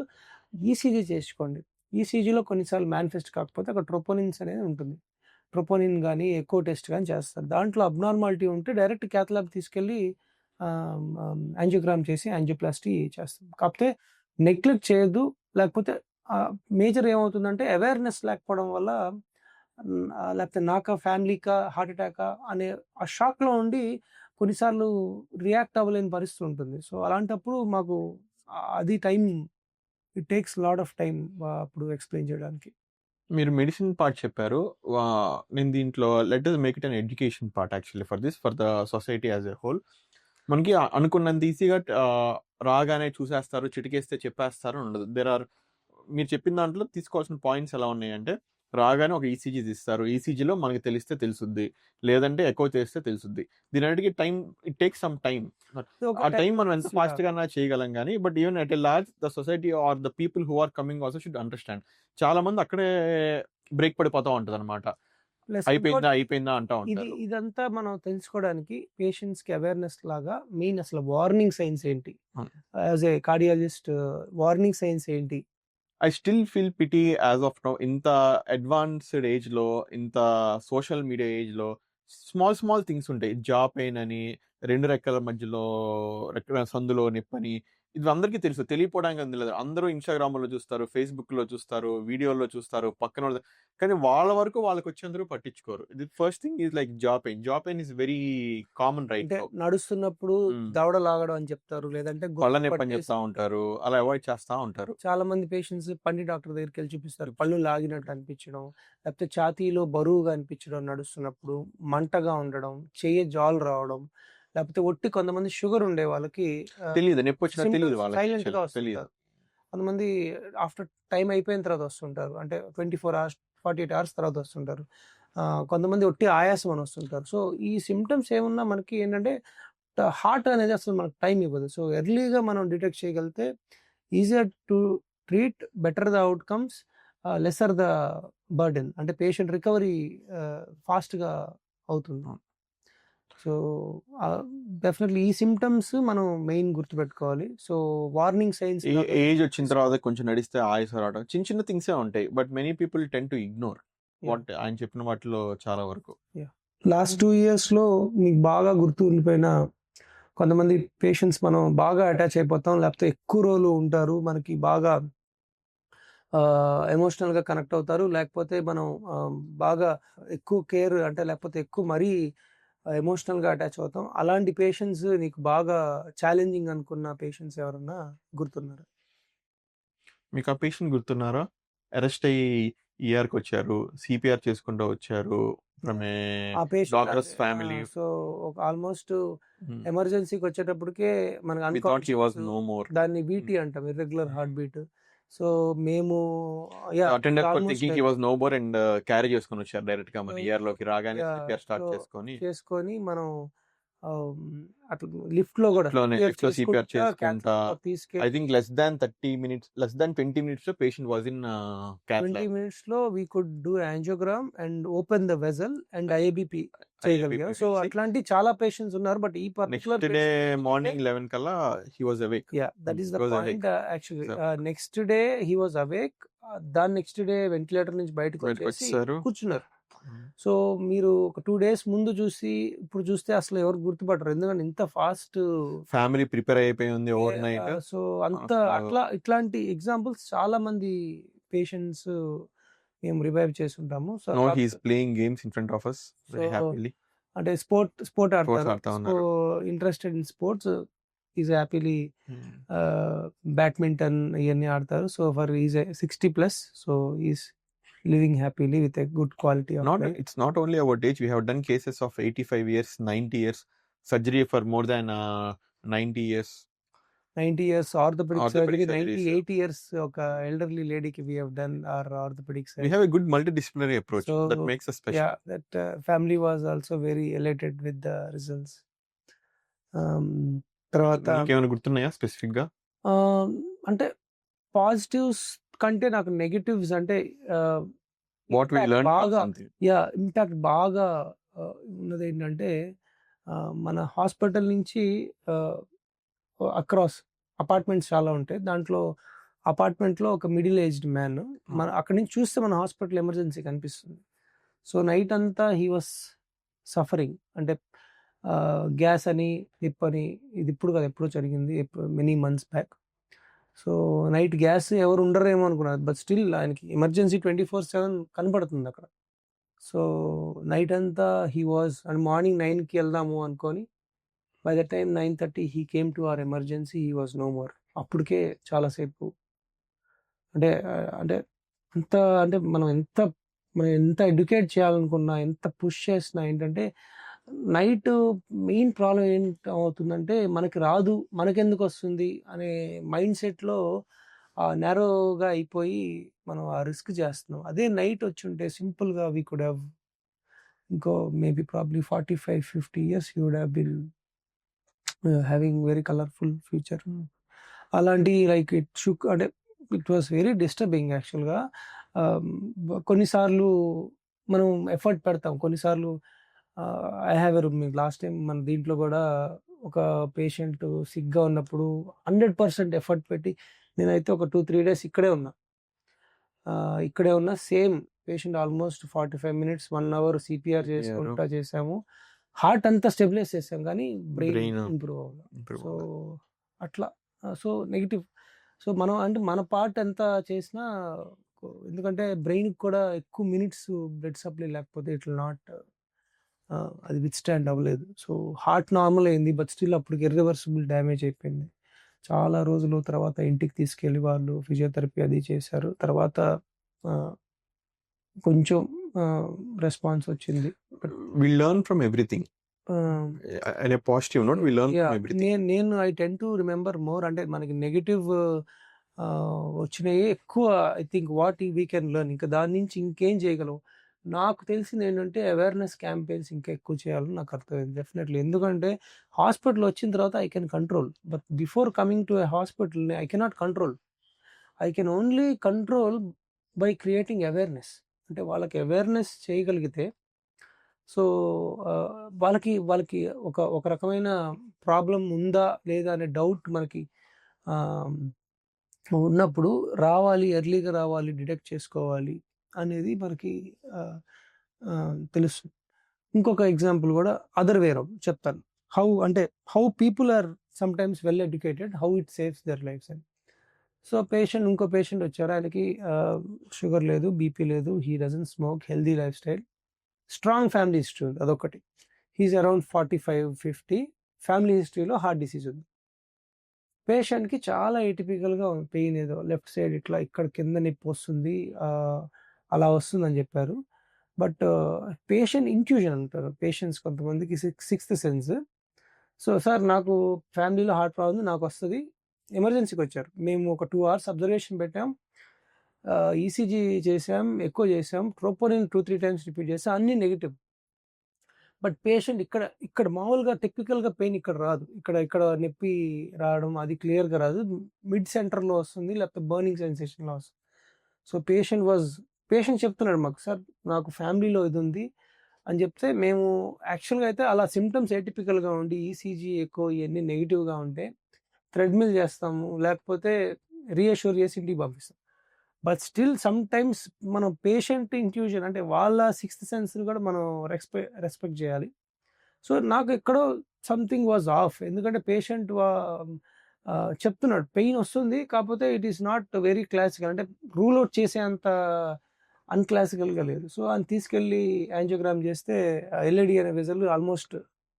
ఈసీజీ చేసుకోండి. ఈసీజీలో కొన్నిసార్లు మానిఫెస్ట్ కాకపోతే అక్కడ ట్రోపోనిన్స్ అనేది ఉంటుంది. ట్రోపోనిన్ గానీ, ఎకో టెస్ట్ గానీ చేస్తారు. దాంట్లో అబ్నార్మాలిటీ ఉంటే డైరెక్ట్ క్యాత్ ల్యాబ్ తీసుకెళ్ళి యాంజియోగ్రామ్ చేసి యాంజియోప్లాస్టీ చేస్తాం. కాకపోతే నెగ్లెక్ట్ చేయొద్దు. లేకపోతే మేజర్ ఏమవుతుందంటే అవేర్‌నెస్ లేకపోవడం వల్ల లేకపోతే నాకా, ఫ్యామిలీకా, హార్ట్ అటాకా అనే ఆ షాక్‌లో ఉండి కొన్నిసార్లు రియాక్ట్ అవ్వలేని పరిస్థితి ఉంటుంది. సో, అలాంటప్పుడు మాకు అది time, it takes lot of time అప్పుడు ఎక్స్‌ప్లెయిన్ చేయడానికి. మీరు మెడిసిన్ పార్ట్ చెప్పారు. నేను దీంట్లో let us make it an education part actually for the society as a whole. మనకి అనుకున్నంత ఈజీగా రాగానే చూసేస్తారు, చిటికేస్తే చెప్పేస్తారు అని ఉండదు. మీరు చెప్పిన దాంట్లో తీసుకోవాల్సిన పాయింట్స్ ఎలా ఉన్నాయంటే, రాగానే ఒక ఈసీజీ తీస్తారు. ఈసీజీలో మనకి తెలిస్తే తెలుసుద్ది. లేదంటే ఎకో చేస్తే తెలుసుద్ది. దీనన్నిటికి ఇట్ టేక్స్ సమ్ టైమ్. ఆ టైం మనం ఎంత ఫాస్ట్‌గా చేయగలం గానీ, but even at a large the society or the people who are coming also should understand. చాలా మంది అక్కడే బ్రేక్ పడిపోతా ఉంటదనమాట. ప్లస్ అయిపోయిందా అంటా ఉంటారు. ఇదంతా మనం తెలుసుకోవడానికి పేషెంట్స్‌కి అవేర్‌నెస్ లాగా మెయిన్ అసలు వార్నింగ్ సైన్స్ ఏంటి? As a cardiologist warning signs ఏంటి? I still feel pity as of now. ఇంత అడ్వాన్స్డ్ ఏజ్‌లో, ఇంత సోషల్ మీడియా ఏజ్‌లో స్మాల్ థింగ్స్ ఉంటాయి. జా పెయిన్ అని, 2 రెక్కల మధ్యలో సందులో నొప్పని, ఇది అందరికీ తెలుసు. తెలియపోవడానికి ఏం లేదు. అందరూ ఇన్‌స్టాగ్రామ్‌లో చూస్తారు, ఫేస్‌బుక్‌లో చూస్తారు, వీడియోల్లో చూస్తారు, పక్కనోళ్ళ కానీ వాళ్ళ వరకు వాళ్ళకొచ్చేందరూ పట్టించుకోరు. The first thing is like జా పెయిన్. జా pain is very common right అంటే నౌ. నడుస్తున్నప్పుడు దవడ లాగడం అని చెప్తారు. లేదంటే పళ్ళ నొప్పి అని చెప్తా ఉంటారు. అలా అవాయిడ్ చేస్తా ఉంటారు. చాలా మంది పేషెంట్స్ పంటి డాక్టర్ దగ్గరికెళ్ళి చూపిస్తారు. పళ్ళు లాగినట్టు అనిపించడం, లేకపోతే ఛాతీలో బరువుగా అనిపించడం నడుస్తున్నప్పుడు, మంటగా ఉండడం, చెయ్యి జాలు రావడం, లేకపోతే ఒట్టి కొంతమంది షుగర్ ఉండే వాళ్ళకి తెలీదు. నొప్పొచ్చినా తెలీదు వాళ్ళకి. సైలెంట్‌గా తెలీదు. వస్తుంటారు. కొంతమంది ఆఫ్టర్ టైం అయిపోయిన తర్వాత వస్తుంటారు. అంటే 24 అవర్స్, 48 అవర్స్ తర్వాత వస్తుంటారు. కొంతమంది ఒట్టి ఆయాసం అని వస్తుంటారు. సో, ఈ సింప్టమ్స్ ఏమున్నా మనకి ఏంటంటే హార్ట్ అనేది అసలు మనకు టైం ఇవ్వదు. సో, ఎర్లీగా మనం డిటెక్ట్ చేయగలిగితే easier to treat, better the outcomes, lesser the burden. అంటే పేషెంట్ రికవరీ ఫాస్ట్‌గా అవుతుంది. సో, డెఫినెట్లీ ఈ సింప్టమ్స్ మనం మెయిన్ గుర్తుపెట్టుకోవాలి. సో, వార్నింగ్ సైన్స్ ఏజ్ వచ్చిన తర్వాత కొంచెం నడిస్తే ఆయాసం రావడం చిన్న థింగ్సే ఉంటాయి. But many people tend to ignore what ఆయన చెప్పిన వాటిలో చాలా వరకు. లాస్ట్ 2 ఇయర్స్‌లో మీకు బాగా గుర్తు ఉండిపోయిన కొంతమంది పేషెంట్స్ మనం బాగా అటాచ్ అయిపోతాం. లేకపోతే ఎక్కువ రోజులు ఉంటారు. మనకి బాగా ఎమోషనల్‌గా కనెక్ట్ అవుతారు. లేకపోతే మనం బాగా ఎక్కువ కేర్ అంటే లేకపోతే ఎక్కువ మరీ ఎమోషనల్‌గా అటాచ్ అవుతాం. అలాంటి పేషెంట్స్ నీకు బాగా ఛాలెంజింగ్ అనుకున్న పేషెంట్స్ ఎవరన్నా గుర్తున్నారా? మీకు ఆ పేషెంట్ గుర్తున్నారా? అరెస్ట్ అయ్యి ఈఆర్‌కొచ్చారు. సీపీఆర్ చేసుకుంటూ వచ్చారు. From a doctor's family. So, ఒక ఆల్మోస్ట్ ఎమర్జెన్సీకి వచ్చేటప్పటికే మనకు we thought he was no more. దాన్ని వీటీ అంటాం, ఇర్రెగ్యులర్ హార్ట్ బీట్. సో, మేము attender thinking he was no more and carry చేసుకొని వచ్చారు డైరెక్ట్‌గా మన ఈఆర్‌లోకి రాగానే సీపీఆర్ స్టార్ట్ చేసుకొని మనం అట్లా లిఫ్ట్‌లో కూడా లిఫ్ట్‌లో సీపీఆర్ చేసుకుంటా I think less than 20 minutes లో patient was in cath lab. 20 minutes we could do angiogram and open the vessel and IABP చేయగలిగాం. సో, అట్లాంటి చాలా పేషెంట్స్ ఉన్నారు. బట్ ఈ పర్టిక్యులర్ నెక్స్ట్ డే మార్నింగ్ 11 కల్లా he was awake. That is the point actually. Next day he was awake. దాని next day ventilator నుంచి బయటకు వచ్చేసి కూర్చున్నారు. సో, మీరు ఒక 2 days ముందు చూసి ఇప్పుడు చూస్తే అసలు ఎవరు గుర్తుపట్టరు. ఎందుకంటే ఇంత ఫాస్ట్ ఫ్యామిలీ ప్రిపేర్ అయిపోయి ఉంది ఓవర్ నైట్. సో, అంత ఇట్లాంటి ఎగ్జాంపుల్స్ చాలా మంది పేషెంట్స్ మేము రివైవ్ చేసి ఉంటాము. So, now he is playing games in front of us very happily. అంటే స్పోర్ట్ ఆడతారు. So, interested in sports is happily badminton ఇవన్నీ ఆడతారు. So, is 60+. So, is living happily with a good quality of life. It's not only about age. We have done cases of 85 years, 90 years, surgery for more than 90 years. 90 years orthopedic surgery, 98 years oka elderly lady ki we have done our orthopedic surgery. We have a good multidisciplinary approach, so that makes us special. Yeah, that family was also very elated with the results. తర్వాత ఇంకేమైనా గుర్తున్నాయా specific గా? అంటే positives కంటే నాకు negatives అంటే what we Impact learn బాగా something. Impact బాగా ఉన్నదేంటంటే మన హాస్పిటల్ నుంచి అక్రాస్ అపార్ట్మెంట్స్ చాలా ఉంటాయి. దాంట్లో అపార్ట్మెంట్లో ఒక మిడిల్ ఏజ్డ్ మ్యాన్ మన అక్కడి నుంచి చూస్తే మన హాస్పిటల్ ఎమర్జెన్సీ కనిపిస్తుంది. సో నైట్ అంతా హీ వాస్ సఫరింగ్. అంటే గ్యాస్ అని నిప్ అని, ఇది ఇప్పుడు కాదు ఎప్పుడో జరిగింది, many months back. So night gas ఎవరు ఉండరేమో అనుకున్నారు, బట్ స్టిల్ ఆయనకి ఎమర్జెన్సీ 24/7 కనబడుతుంది అక్కడ. సో నైట్ అంతా హీ వాజ్, అండ్ మార్నింగ్ 9కి వెళ్దాము అనుకొని by the time 9:30 he came to our emergency, he was no more. అప్పటికే చాలాసేపు అంటే అంటే అంత అంటే మనం ఎంత ఎడ్యుకేట్ చేయాలనుకున్నా, ఎంత పుష్ చేసినా ఏంటంటే నైట్ మెయిన్ ప్రాబ్లం ఏంటవుతుందంటే మనకి రాదు, మనకెందుకు వస్తుంది అనే మైండ్ సెట్లో నేరోగా అయిపోయి మనం ఆ రిస్క్ చేస్తున్నాం. అదే నైట్ వచ్చి ఉంటే సింపుల్గా వీ కుడ్ హ్యావ్ ఇంకో maybe probably 45-50 years you would have been having very colourful future. అలాంటి లైక్ అంటే ఇట్ వాస్ వెరీ డిస్టర్బింగ్ యాక్చువల్గా. కొన్నిసార్లు మనం ఎఫర్ట్ పెడతాం, కొన్నిసార్లు ఐ హ్యావ్ మీకు లాస్ట్ టైం మన దీంట్లో కూడా ఒక పేషెంట్ సిగ్గా ఉన్నప్పుడు 100% ఎఫర్ట్ పెట్టి, నేనైతే ఒక 2-3 days ఇక్కడే ఉన్నా same patient almost 45 minutes 1 hour CPR చేసుకుంటా చేసాము. హార్ట్ అంతా స్టెబిలైజ్ చేసాం కానీ బ్రెయిన్ ఇంప్రూవ్ అవ్వాలి. సో అట్లా సో నెగిటివ్. సో మనం అంటే మన పార్ట్ ఎంత చేసినా, ఎందుకంటే బ్రెయిన్కి కూడా ఎక్కువ మినిట్స్ బ్లడ్ సప్లై లేకపోతే ఇట్ విల్ నాట్ అది విత్ స్టాండ్ అవ్వలేదు. సో హార్ట్ నార్మల్ అయింది, బట్ స్టిల్ అప్పటికి ఇర్రివర్సిబుల్ డ్యామేజ్ అయిపోయింది. చాలా రోజుల తర్వాత ఇంటికి తీసుకెళ్ళి వాళ్ళు ఫిజియోథెరపీ అది చేశారు. తర్వాత కొంచెం రెస్పాన్స్ వచ్చింది. We learn from everything. అనే positive note we learn from everything. నేను I tend to remember more. అంటే మనకి నెగిటివ్ వచ్చినాయి ఎక్కువ. I think what we can learn, ఇంకా దాని నుంచి ఇంకేం చేయగలం. నాకు తెలిసింది ఏంటంటే అవేర్నెస్ క్యాంపెయిన్స్ ఇంకా ఎక్కువ చేయాలని నాకు అర్థమైంది డెఫినెట్లీ. ఎందుకంటే హాస్పిటల్ వచ్చిన తర్వాత I can control, but before coming to a hospital I cannot control. I can only control by creating awareness. అంటే వాళ్ళకి అవేర్నెస్ చేయగలిగితే, సో వాళ్ళకి ఒక రకమైన ప్రాబ్లం ఉందా లేదా అనే డౌట్ మనకి ఉన్నప్పుడు రావాలి, ఎర్లీగా రావాలి, డిటెక్ట్ చేసుకోవాలి అనేది మనకి తెలుస్తుంది. ఇంకొక ఎగ్జాంపుల్ కూడా అదర్ వే రౌండ్ చెప్తాను. How people or sometimes well educated, how it saves there lifes అని. సో ఇంకో పేషెంట్ వచ్చారు, ఆయనకి షుగర్ లేదు, బీపీ లేదు, he doesn't smoke, healthy life style, strong family history ఉంది, అదొకటి. హీస్ అరౌండ్ 45-50, ఫ్యామిలీ హిస్టరీలో హార్ట్ డిసీజ్ ఉంది. పేషెంట్కి చాలా ఎటిపికల్గా పెయిన్, ఏదో లెఫ్ట్ సైడ్ ఇట్లా ఇక్కడ కింద నొప్పి వస్తుంది, అలా వస్తుందని చెప్పారు. బట్ పేషెంట్ ఇంట్యూజన్ అంటారు పేషెంట్స్ కొంతమందికి, సిక్స్త్ సెన్స్. సో సార్ నాకు ఫ్యామిలీలో హార్ట్ ప్రాబ్లం నాకు వస్తుంది, ఎమర్జెన్సీకి వచ్చారు, మేము ఒక 2 hours అబ్జర్వేషన్ పెట్టాం, ఈసీజీ చేసాం, ఎక్కువ చేసాం, ట్రోపోనిన్ 2-3 times రిపీట్ చేసాం, అన్నీ నెగిటివ్. బట్ పేషెంట్ ఇక్కడ మామూలుగా టెక్నికల్గా పెయిన్ ఇక్కడ రాదు, ఇక్కడ నొప్పి రావడం అది క్లియర్గా రాదు, మిడ్ సెంటర్లో వస్తుంది, లేకపోతే బర్నింగ్ సెన్సేషన్లో వస్తుంది. సో పేషెంట్ చెప్తున్నాడు మాకు, సార్ నాకు ఫ్యామిలీలో ఇది ఉంది అని చెప్తే, మేము యాక్చువల్గా అయితే అలా సిమ్టమ్స్ ఏటిపికల్గా ఉండి ఈసీజీ ఎక్కువ ఇవన్నీ నెగిటివ్గా ఉంటే థ్రెడ్మిల్ చేస్తాము, లేకపోతే రీఅష్యూర్ చేసి ఇంటికి పంపిస్తాం. బట్ స్టిల్ సమ్ టైమ్స్ మనం పేషెంట్ ఇంట్యూజన్ అంటే వాళ్ళ సిక్స్త్ సెన్స్ని కూడా మనం రెస్పెక్ట్ చేయాలి. సో నాకు ఎక్కడో సంథింగ్ వాజ్ ఆఫ్, ఎందుకంటే పేషెంట్ చెప్తున్నాడు పెయిన్ వస్తుంది, కాకపోతే it is not very classical, అంటే రూల్ అవుట్ చేసే అంత అన్క్లాసికల్గా లేదు. సో అని తీసుకెళ్ళి యాంజియోగ్రామ్ చేస్తే ఎల్ఏడి అనే వెజల్ ఆల్మోస్ట్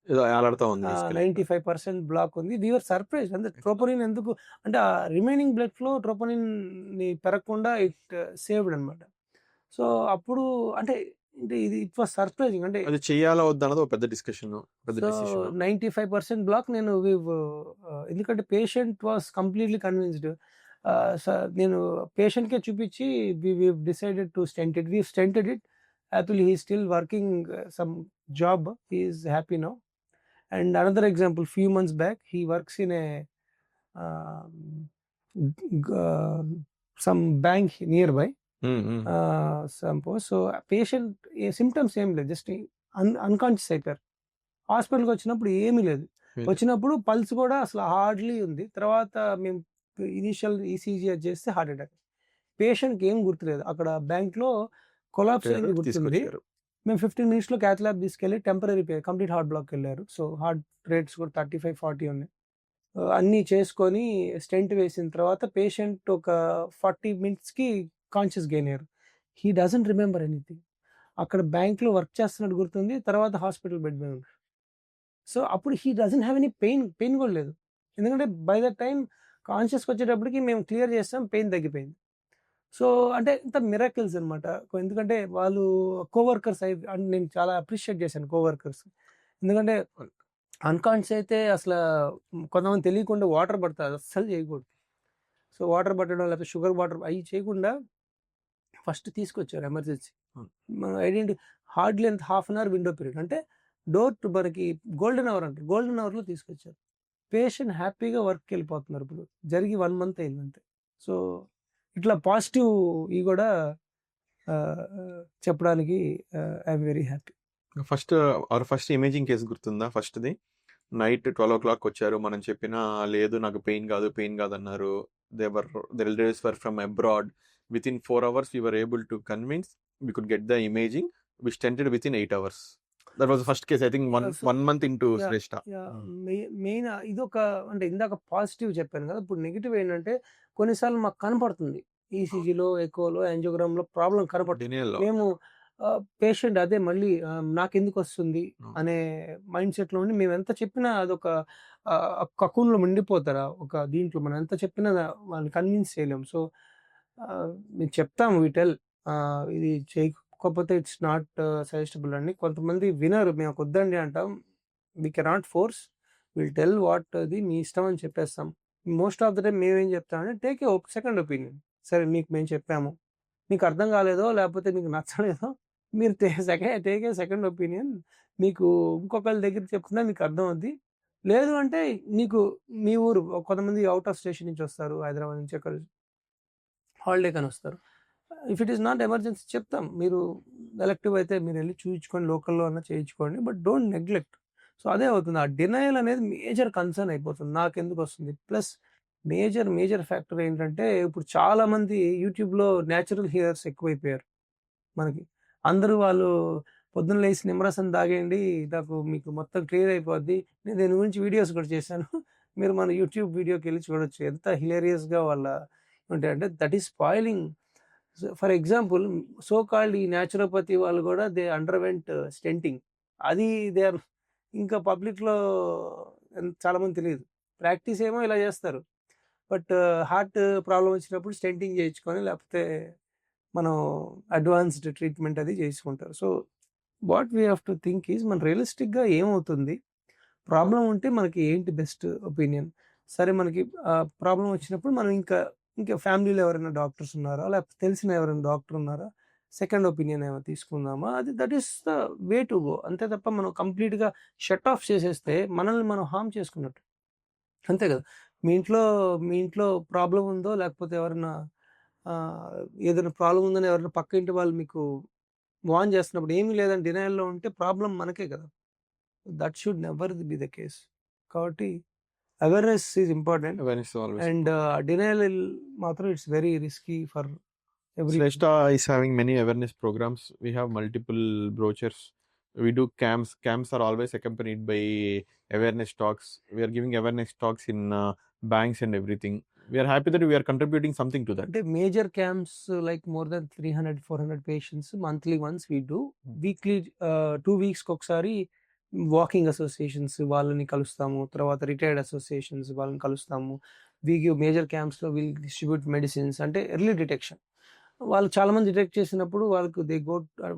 95% బ్లాక్ ఉంది. వీఆర్ సర్ప్రైజ్, అంటే ట్రోపోనిన్ ఎందుకు అంటే ఆ రిమైనింగ్ బ్లడ్ ఫ్లో ట్రోపోనిన్ ని పెరగకుండా ఇట్ సేవ్డ్ అనమాట. సో అప్పుడు అంటే ఇది ఇట్ వాస్ సర్ప్రైజింగ్. అంటే అది చేయాలా వద్దా అన్నది ఒక పెద్ద డిస్కషన్. 95% బ్లాక్ నేను ఎందుకంటే పేషెంట్ వాస్ కంప్లీట్లీ కన్విన్స్డ్. నేను పేషెంట్కే చూపించి we decided to stent it. We stented it. Actually he still working some job, he is happy now. And another example, few months back, he works in some bank nearby. Suppose. So patient symptoms ఏం లేదు, just unconscious అయిపోయారు. హాస్పిటల్కి వచ్చినప్పుడు ఏమీ లేదు. వచ్చినప్పుడు pulse కూడా అసలు హార్డ్లీ ఉంది. తర్వాత మేము ఇనిషియల్ ఈసీజీ చేస్తే హార్ట్ అటాక్. పేషెంట్కి ఏం గుర్తులేదు. అక్కడ బ్యాంక్లో కొలాప్స్ అయింది గుర్తుంది. మేము 15 మినిట్స్లో క్యాత్ ల్యాబ్ తీసుకెళ్ళి టెంపరీ కంప్లీట్ హార్ట్ బ్లాక్ వెళ్ళారు. సో హార్ట్ రేట్స్ కూడా 35-40 ఉన్నాయి. అన్నీ చేసుకొని స్టెంట్ వేసిన తర్వాత పేషెంట్ ఒక 40 మినిట్స్కి కాన్షియస్ గెయిన్ అయ్యారు. He doesn't remember anything. అక్కడ బ్యాంక్లో వర్క్ చేస్తున్నట్టు గుర్తుంది, తర్వాత హాస్పిటల్ బెడ్ మీద ఉన్నారు. సో అప్పుడు he doesn't have any pain కూడా లేదు. ఎందుకంటే బై ద టైం కాన్షియస్కి వచ్చేటప్పటికి మేము క్లియర్ చేస్తాం, పెయిన్ తగ్గిపోయింది. సో అంటే ఇంత మిరాకిల్స్ అనమాట. ఎందుకంటే వాళ్ళు కోవర్కర్స్ నేను చాలా అప్రిషియేట్ చేశాను కోవర్కర్స్. ఎందుకంటే అన్కాన్షియస్ అయితే అసలు కొంతమంది తెలియకుండా వాటర్ పడతారు, అస్సలు చేయకూడదు. సో వాటర్ పట్టడం లేకపోతే షుగర్ వాటర్ అవి చేయకుండా ఫస్ట్ తీసుకొచ్చారు ఎమర్జెన్సీ. ఐడెంటి హార్డ్లీ ఎంత half an hour window period, అంటే డోర్ టు మనకి గోల్డెన్ అవర్ అంటారు, గోల్డెన్ అవర్లో తీసుకొచ్చారు. పేషెంట్ హ్యాపీగా వర్క్కి వెళ్ళిపోతున్నారు. ఇప్పుడు జరిగి 1 month అయిందంతే. సో ఇట్లా పాజిటివ్ ఇవి కూడా చెప్పడానికి I'm very happy. First imaging case గుర్తుందా? ఫస్ట్ది నైట్ 12 o'clock వచ్చారు. మనం చెప్పినా లేదు నాకు పెయిన్ కాదు అన్నారు. They relatives were from abroad. Within 4 hours we were able to convince we could get the imaging. We stented within 8 hours. That was the first case, I think one month into Shrestha. Main ఇదొక అంటే ఇందాక positive చెప్పాను కదా, ఇప్పుడు negative ఏంటంటే కొన్నిసార్లు మాకు కనపడుతుంది ఈసీజీలో, ఎకోలో, యాంజియోగ్రామ్లో ప్రాబ్లం కనపడుతుంది. మేము పేషెంట్ అదే మళ్ళీ నాకెందుకు వస్తుంది అనే మైండ్ సెట్లో ఉండి మేము ఎంత చెప్పినా అదొక కకున్లో ఉండిపోతారా ఒక దీంట్లో, మనం ఎంత చెప్పినా వాళ్ళని కన్విన్స్ చేయలేము. సో మేము చెప్తాం, వి టెల్ ఇది చేయకపోతే ఇట్స్ నాట్ సజెస్టబుల్ అండి. కొంతమంది వినరు, మేము వద్దండి అంటాం. We cannot force, will tell what అది మీ ఇష్టం అని చెప్పేస్తాం. మోస్ట్ ఆఫ్ ద టైం మేమేం చెప్తామంటే టేక్ ఏ సెకండ్ ఒపీనియన్. సరే మీకు మేము చెప్పాము, మీకు అర్థం కాలేదో లేకపోతే మీకు నచ్చలేదో మీరు టేక్ ఏ సెకండ్ ఒపీనియన్. మీకు ఇంకొకరి దగ్గర చెప్తున్నా మీకు అర్థం అవుద్ది. లేదు అంటే నీకు మీ ఊరు కొంతమంది అవుట్ ఆఫ్ స్టేషన్ నుంచి వస్తారు, హైదరాబాద్ నుంచి అక్కడ హాలిడే కానీ వస్తారు. If it is not emergency చెప్తాం, మీరు ఎలక్టివ్ అయితే మీరు వెళ్ళి చూయించుకొని లోకల్లో అన్నా చేయించుకోండి, బట్ డోంట్ నెగ్లెక్ట్. సో అదే అవుతుంది, ఆ డినయల్ అనేది మేజర్ కన్సర్న్ అయిపోతుంది. నాకెందుకు వస్తుంది ప్లస్ మేజర్ ఫ్యాక్టర్ ఏంటంటే ఇప్పుడు చాలామంది యూట్యూబ్లో న్యాచురల్ హీరర్స్ ఎక్కువైపోయారు మనకి. అందరూ వాళ్ళు పొద్దున్న లేచి నిమ్మరసం తాగేయండి నాకు మీకు మొత్తం క్లియర్ అయిపోద్ది. నేను దీని గురించి వీడియోస్ కూడా చేశాను, మీరు మన యూట్యూబ్ వీడియోకి వెళ్ళి చూడొచ్చు ఎంత హిలేరియస్గా వాళ్ళ ఉంటాయంటే. That is spoiling. For example so called ఈ న్యాచురోపతి వాళ్ళు కూడా దే అండర్వెంట్ స్టెంటింగ్. అది దే ఆర్ ఇంకా పబ్లిక్లో చాలామంది తెలియదు. ప్రాక్టీస్ ఏమో ఇలా చేస్తారు, బట్ హార్ట్ ప్రాబ్లం వచ్చినప్పుడు స్టెంటింగ్ చేయించుకొని లేకపోతే మనం అడ్వాన్స్డ్ ట్రీట్మెంట్ అది చేసుకుంటారు. So what we have to think is మన రియలిస్టిక్గా ఏమవుతుంది, ప్రాబ్లం ఉంటే మనకి ఏంటి బెస్ట్ ఒపీనియన్. సరే మనకి ప్రాబ్లం వచ్చినప్పుడు మనం ఇంకా ఫ్యామిలీలో ఎవరైనా డాక్టర్స్ ఉన్నారా లేకపోతే తెలిసిన ఎవరైనా డాక్టర్ ఉన్నారా, సెకండ్ ఒపీనియన్ ఏమైనా తీసుకుందామా, అది that is the way to go. అంతే తప్ప మనం కంప్లీట్గా షట్ ఆఫ్ చేసేస్తే మనల్ని మనం హార్మ్ చేసుకున్నట్టు, అంతే కదా. మీ ఇంట్లో ప్రాబ్లం ఉందో లేకపోతే ఎవరైనా ఏదైనా ప్రాబ్లం ఉందని ఎవరైనా పక్క ఇంటి వాళ్ళు మీకు వార్న్ చేస్తున్నప్పుడు ఏమీ లేదని డినయల్లో ఉంటే ప్రాబ్లం మనకే కదా. That should never be the case. కాబట్టి awareness is important and denial మాత్రం it's very risky for every. Shrestha is having many awareness programs. We have multiple brochures. We do camps. Camps are always accompanied by awareness talks. We are giving awareness talks in banks and everything. We are happy that we are contributing something to that. The major camps like more than 300-400 patients monthly once we do. Weekly 2 weeks kokasari walking associations వాళ్ళని కలుస్తాము, తర్వాత retired associations వాళ్ళని కలుస్తాము. We give major క్యాంప్స్లో will distribute medicines. అంటే early detection, వాళ్ళు చాలామంది detect చేసినప్పుడు వాళ్ళకు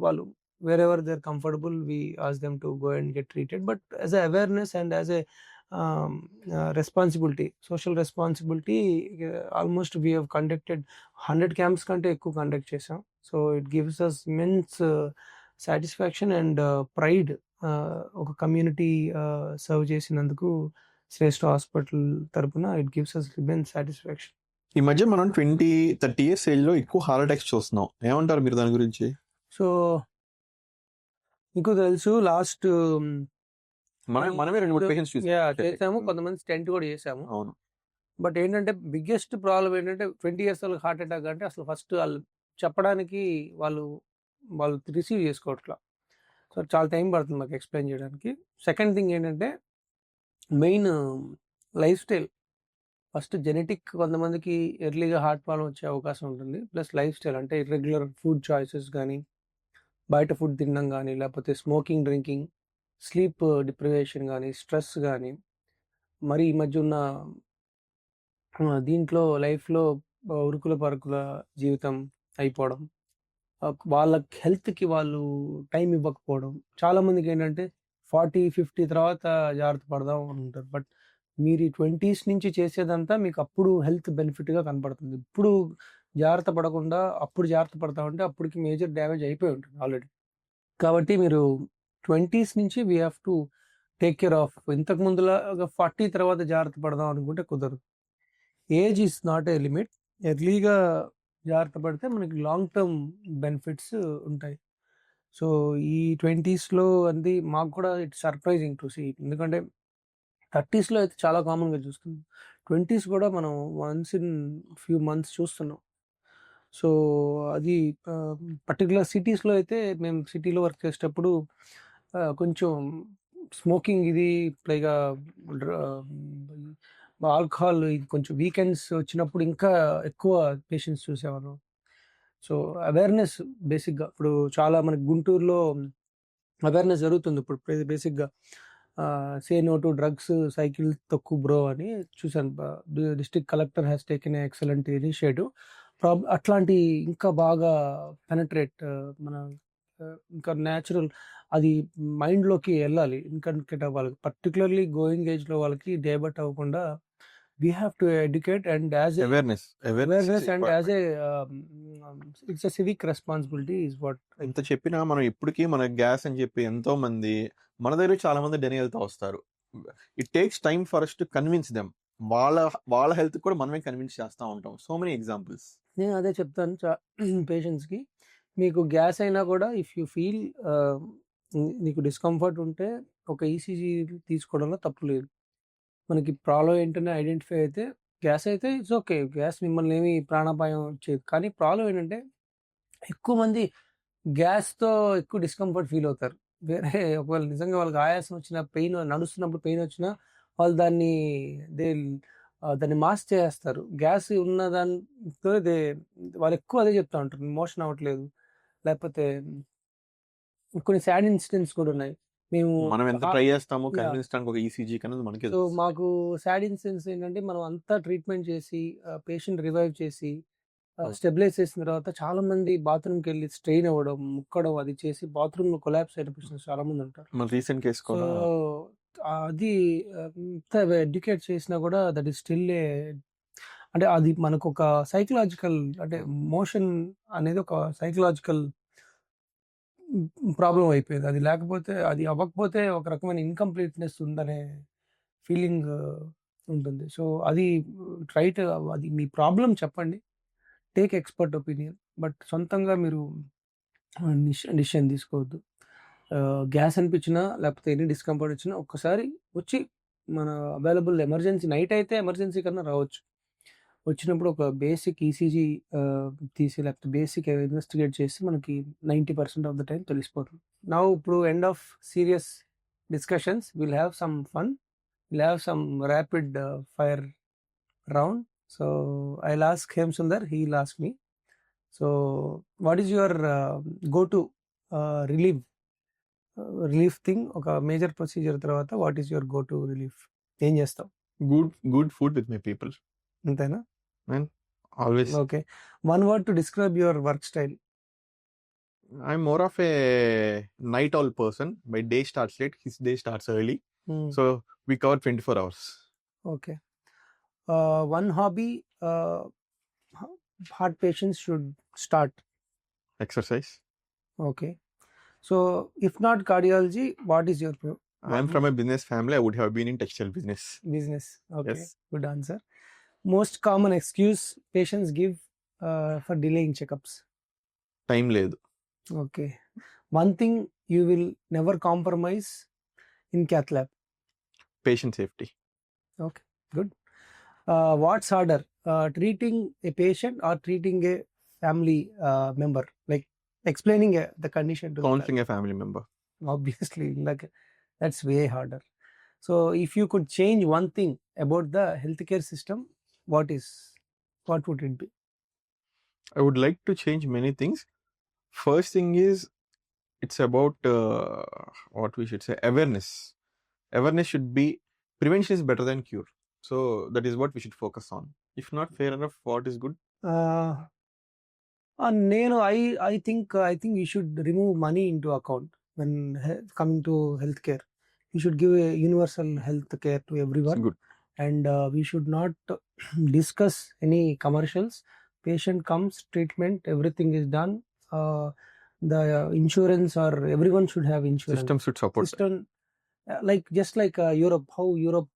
వాళ్ళు wherever they are comfortable we ask them to go and get treated. But as a awareness and as a responsibility, social responsibility, almost we have conducted 100 camps కంటే ఎక్కువ conduct చేసాం. So it gives us immense satisfaction and pride. ఒక community serve చేసినందుకు Shreshta hospital తరపున it gives us immense satisfaction. ఈ మధ్య మనం 20-30 years age లో ఎక్కువ హార్ట్ అటాక్స్ చూస్తున్నాం. ఏమంటారు మీరు దాని గురించి? సో మీకు తెలుసు లాస్ట్ మనమే 2-3 పేషెంట్స్ చేసాము, కొంతమంది స్టెంట్ కూడా చేసాము. అవును. బట్ ఏంటంటే బిగ్గెస్ట్ ప్రాబ్లం ఏంటంటే 20 ఇయర్స్ వాళ్ళకి హార్ట్ అటాక్ అంటే అసలు ఫస్ట్ వాళ్ళు చెప్పడానికి వాళ్ళు రిసీవ్ చేసుకోవట్లా. సో చాలా టైం పడుతుంది మాకు ఎక్స్ప్లెయిన్ చేయడానికి. సెకండ్ థింగ్ ఏంటంటే main life style. First genetic, కొంతమందికి ఎర్లీగా హార్ట్ ప్రాబ్లం వచ్చే అవకాశం ఉంటుంది. ప్లస్ లైఫ్ స్టైల్ అంటే ఇర్రెగ్యులర్ ఫుడ్ చాయిసెస్ కానీ, బయట ఫుడ్ తినడం కానీ, లేకపోతే స్మోకింగ్, డ్రింకింగ్, స్లీప్ డిప్రివేషన్ కానీ, స్ట్రెస్ కానీ, మరి ఈ మధ్య ఉన్న దీంట్లో లైఫ్లో ఉరుకుల పరుకుల జీవితం అయిపోవడం, వాళ్ళ హెల్త్కి వాళ్ళు టైం ఇవ్వకపోవడం. చాలామందికి ఏంటంటే 40-50 తర్వాత జాగ్రత్త పడదాం అని ఉంటారు. బట్ మీరు ఈ 20s నుంచి చేసేదంతా మీకు అప్పుడు హెల్త్ బెనిఫిట్గా కనపడుతుంది. ఇప్పుడు జాగ్రత్త పడకుండా అప్పుడు జాగ్రత్త పడతా ఉంటే అప్పటికి మేజర్ డ్యామేజ్ అయిపోయి ఉంటుంది ఆల్రెడీ. కాబట్టి మీరు 20s నుంచి we have to take care of. ఇంతకు ముందులాగా 40 తర్వాత జాగ్రత్త పడదాం అనుకుంటే కుదరదు. Age is not a limit. ఎర్లీగా జాగ్రత్త పడితే మనకి లాంగ్ టర్మ్ బెనిఫిట్స్ ఉంటాయి. సో ఈ 20స్లో అంది మాకు కూడా ఇట్స్ సర్ప్రైజింగ్ టు సీ. ఎందుకంటే 30స్లో అయితే చాలా కామన్గా చూస్తున్నాం. 20s కూడా మనం వన్స్ ఇన్ ఫ్యూ మంత్స్ చూస్తున్నాం. సో అది పర్టికులర్ సిటీస్లో అయితే మేము సిటీలో వర్క్ చేసేటప్పుడు కొంచెం స్మోకింగ్ ఇది పైగా ఆల్కహాల్ ఇది కొంచెం వీకెండ్స్ వచ్చినప్పుడు ఇంకా ఎక్కువ పేషెంట్స్ చూసేవారు. సో అవేర్నెస్ బేసిక్గా ఇప్పుడు చాలా మనకి గుంటూరులో అవేర్నెస్ జరుగుతుంది ఇప్పుడు బేసిక్గా. Say no to drugs, cycle తక్కువ బ్రో అని చూశాను. District collector has taken excellent initiative. అట్లాంటి ఇంకా బాగా పెనట్రేట్ మన ఇంకా న్యాచురల్ అది మైండ్లోకి వెళ్ళాలి, ఇన్కన్కెట్ అవ్వాలి. పర్టికులర్లీ గోయింగ్ ఏజ్లో వాళ్ళకి డైవర్ట్ అవ్వకుండా we have to educate and as awareness and as a it's a civic responsibility is what. ఎంత చెప్పినా మనం ఇప్పటికీ మన గ్యాస్ అని చెప్పి ఎంతో మంది మన దగ్గర చాలా మంది డెనియల్తో వస్తారు. It takes time for us to convince them. వాళ్ళ హెల్త్ కూడా మనమే కన్విన్స్ చేస్తూ ఉంటాం. So many examples. నేను అదే చెప్తాను పేషెంట్స్కి, మీకు గ్యాస్ అయినా కూడా ఇఫ్ యూ ఫీల్ నీకు డిస్కంఫర్ట్ ఉంటే ఒక ఈసీజీ తీసుకోవడంలో తప్పు లేదు. మనకి ప్రాబ్లం ఏంటనే ఐడెంటిఫై అయితే గ్యాస్ అయితే ఇట్స్ ఓకే, గ్యాస్ మిమ్మల్ని ఏమి ప్రాణాపాయం చేయదు. కానీ ప్రాబ్లం ఏంటంటే ఎక్కువ మంది గ్యాస్తో ఎక్కువ డిస్కంఫర్ట్ ఫీల్ అవుతారు. వేరే ఒకవేళ నిజంగా వాళ్ళకి ఆయాసం వచ్చిన, పెయిన్ నడుస్తున్నప్పుడు పెయిన్ వచ్చినా వాళ్ళు దాన్ని మాస్క్ చేస్తారు. గ్యాస్ ఉన్న దాంతో వాళ్ళు ఎక్కువ అదే చెప్తా ఉంటారు, మోషన్ అవ్వట్లేదు. లేకపోతే కొన్ని సాడ్ ఇన్సిడెంట్స్ కూడా ఉన్నాయి. మనం ఎంత ట్రై చేస్తామో కన్విన్స్ చేయడానికి ఒక ఈసీజీ కన్నా మనకి. సో మాకు సాడ్ ఇన్సిడెంట్స్ ఏంటంటే మనం అంతా ట్రీట్మెంట్ చేసి పేషెంట్ రివైవ్ చేసి స్టెబిలైజ్ చేసిన తర్వాత చాలా మంది బాత్రూమ్కి వెళ్ళి స్ట్రెయిన్ అవ్వడం, ముక్కడం అది చేసి బాత్రూంలో కొలాప్స్ అయిన పేషెంట్స్ చాలా మంది ఉంటారు. మన రీసెంట్ కేసు కూడా అది ఎడ్యుకేట్ చేసినా కూడా దట్ ఈస్ స్టిల్ అంటే అది మనకు ఒక సైకలాజికల్, అంటే మోషన్ అనేది ఒక సైకలాజికల్ ప్రాబ్లం అయిపోయింది. అది లేకపోతే, అది అవ్వకపోతే ఒక రకమైన ఇన్కంప్లీట్నెస్ ఉందనే ఫీలింగ్ ఉంటుంది. సో అది ట్రైట్, అది మీ ప్రాబ్లం చెప్పండి, టేక్ ఎక్స్పర్ట్ ఒపీనియన్. బట్ సొంతంగా మీరు డిసిషన్ తీసుకోవద్దు. గ్యాస్ అనిపించినా లేకపోతే ఎన్ని డిస్కంఫర్ట్ వచ్చినా ఒక్కసారి వచ్చి మన అవైలబుల్ ఎమర్జెన్సీ, నైట్ అయితే ఎమర్జెన్సీ కన్నా రావచ్చు. వచ్చినప్పుడు ఒక బేసిక్ ఈసీజీ తీసి లేకపోతే బేసిక్ ఇన్వెస్టిగేట్ చేసి మనకి 90% ఆఫ్ ద టైం తెలిసిపోతుంది. నా ఇప్పుడు end of serious discussions, will have some fun, will have some rapid fire round. So I'll ask Hem Sundar, he will ask me. So what is your go to relief thing? ఒక major procedure తర్వాత what is your go to relief? ఏం చేస్తావు? Good food with my people. అంతేనా? Always. Okay. One word to describe your work style. I'm more of a night owl person. My day starts late, his day starts early. So we cover 24 hours. Okay. One hobby heart patients should start. Exercise. Okay. So if not cardiology, what is your I'm from a business family. I would have been in textile business. Okay. Yes. Good answer. Most common excuse patients give for delaying checkups. Time లేదు. Okay. One thing you will never compromise in cath lab. Patient safety. Okay, good. What's harder, treating a patient or treating a family member? Like explaining the condition to the counselling A family member. obviously, like that's way harder. So if you could change one thing about the healthcare system, what would it be? I would like to change many things. First thing is, it's about what we should say, awareness. Awareness should be, prevention is better than cure. So that is what we should focus on. If not, fair enough, what is good? I think we should remove money into account when coming to healthcare. We should give a universal health care to It's everyone, good. and we should not discuss any commercials. Patient comes, treatment, everything is done. The insurance, or everyone should have insurance. System should support. System, like just like Europe, how Europe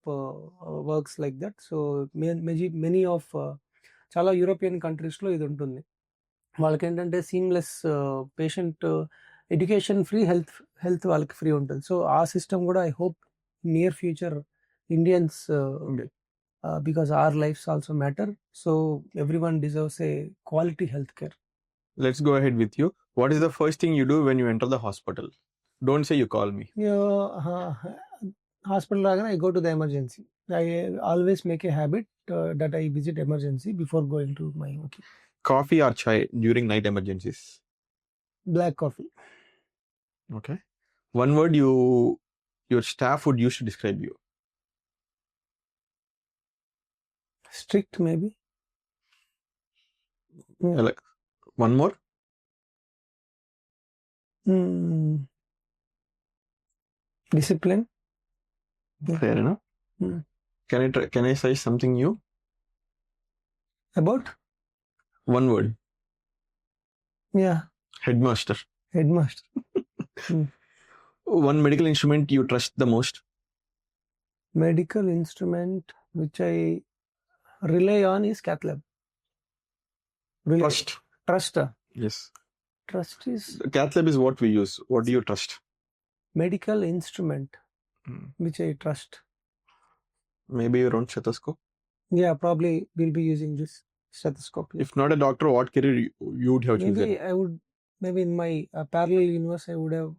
works like that. So many of చాలా European కంట్రీస్లో ఇది ఉంటుంది. వాళ్ళకి ఏంటంటే seamless patient education free, health వాళ్ళకి free ఉంటుంది. So ఆ system కూడా I hope near future Indians, because our lives also matter. So everyone deserves a quality health care. Let's go ahead with you. What is the first thing you do when you enter the hospital? Don't say you call me. Hospital రాగానే I go to the emergency. I always make a habit that I visit emergency before going to my OT. Coffee or chai during night emergencies? Black coffee. Okay. One word your staff would use to describe you. Strict, maybe. Yeah. Like, one more? Discipline. Fair enough. Can I say something new? About? One word. Yeah. Headmaster. Headmaster. One medical instrument you trust the most? Medical instrument which I rely on is cath lab. Trust. Trust. Yes. Trust is Cath lab is what we use. What do you trust? medical instrument which I trust. Maybe your own stethoscope? Yeah, probably we'll be using this stethoscope. If not a doctor, what career you would have chosen? Maybe in my parallel universe, I would have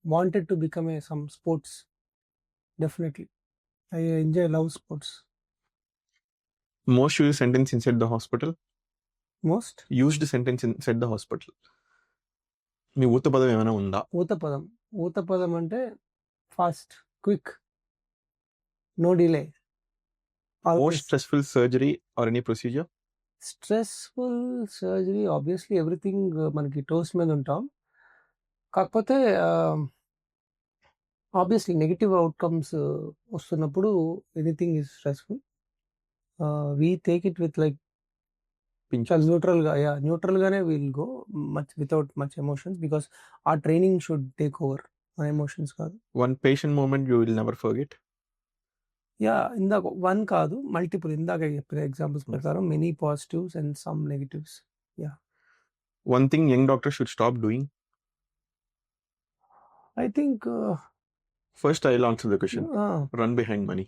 wanted to become some sports. Definitely. I love sports. Most used sentence inside the hospital? Most? Used sentence inside the hospital. మీ ఊత పదం ఏమైనా ఉందా? ఊత పదం అంటే fast, quick, no delay. Most stressful surgery or any procedure? Stressful surgery obviously everything మనకి toes మీద ఉంటాం. కాకపోతే ఆబ్వియస్లీ నెగిటివ్ అవుట్కమ్స్ వస్తున్నప్పుడు anything is stressful. We take it with like న్యూట్రల్గానే will go without much emotions, because ఆ training should take over, మన emotions కాదు. One patient moment you will never forget? ఇందాక వన్ కాదు, మల్టిపుల్. ఇందాక చెప్పిన examples ప్రకారం many positives and some negatives. One thing young doctors should stop doing? I think First I'll answer the question. Run behind money.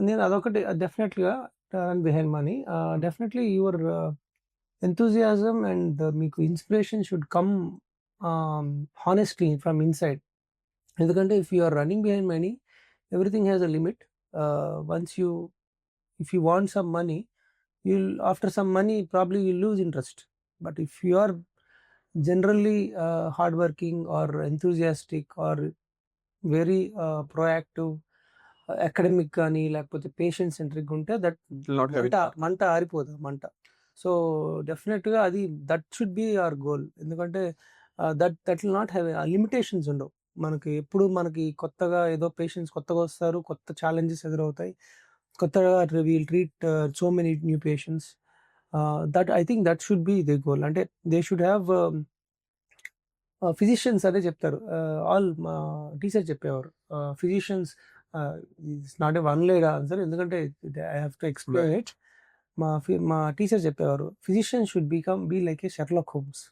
నేను అదొకటి డెఫినెట్గా run behind money. Definitely your enthusiasm and మీకు inspiration should come honestly from inside. ఎందుకంటే if you are running behind money, everything has a limit. If you want some money, after some money probably you'll lose interest. But if you are generally hardworking or enthusiastic or very proactive, academic కానీ లేకపోతే patient centric ఉంటే that మంట ఆరిపోదు మంట. So డెఫినెట్గా అది that should be our goal. ఎందుకంటే that will not have limitations ఉండవు. మనకి ఎప్పుడు మనకి కొత్తగా ఏదో పేషెంట్స్ కొత్తగా వస్తారు, కొత్త ఛాలెంజెస్ ఎదురవుతాయి, కొత్తగా we'll treat so many new patients. That I think that should be the goal. అంటే దే షుడ్ హ్యావ్ ఫిజిషియన్స్ అదే చెప్తారు, ఆల్ టీచర్ చెప్పేవారు, physicians it's not a one line answer, ఎందుకంటే I have to explain it. మా teacher చెప్పేవారు, physician should be like a Sherlock Holmes,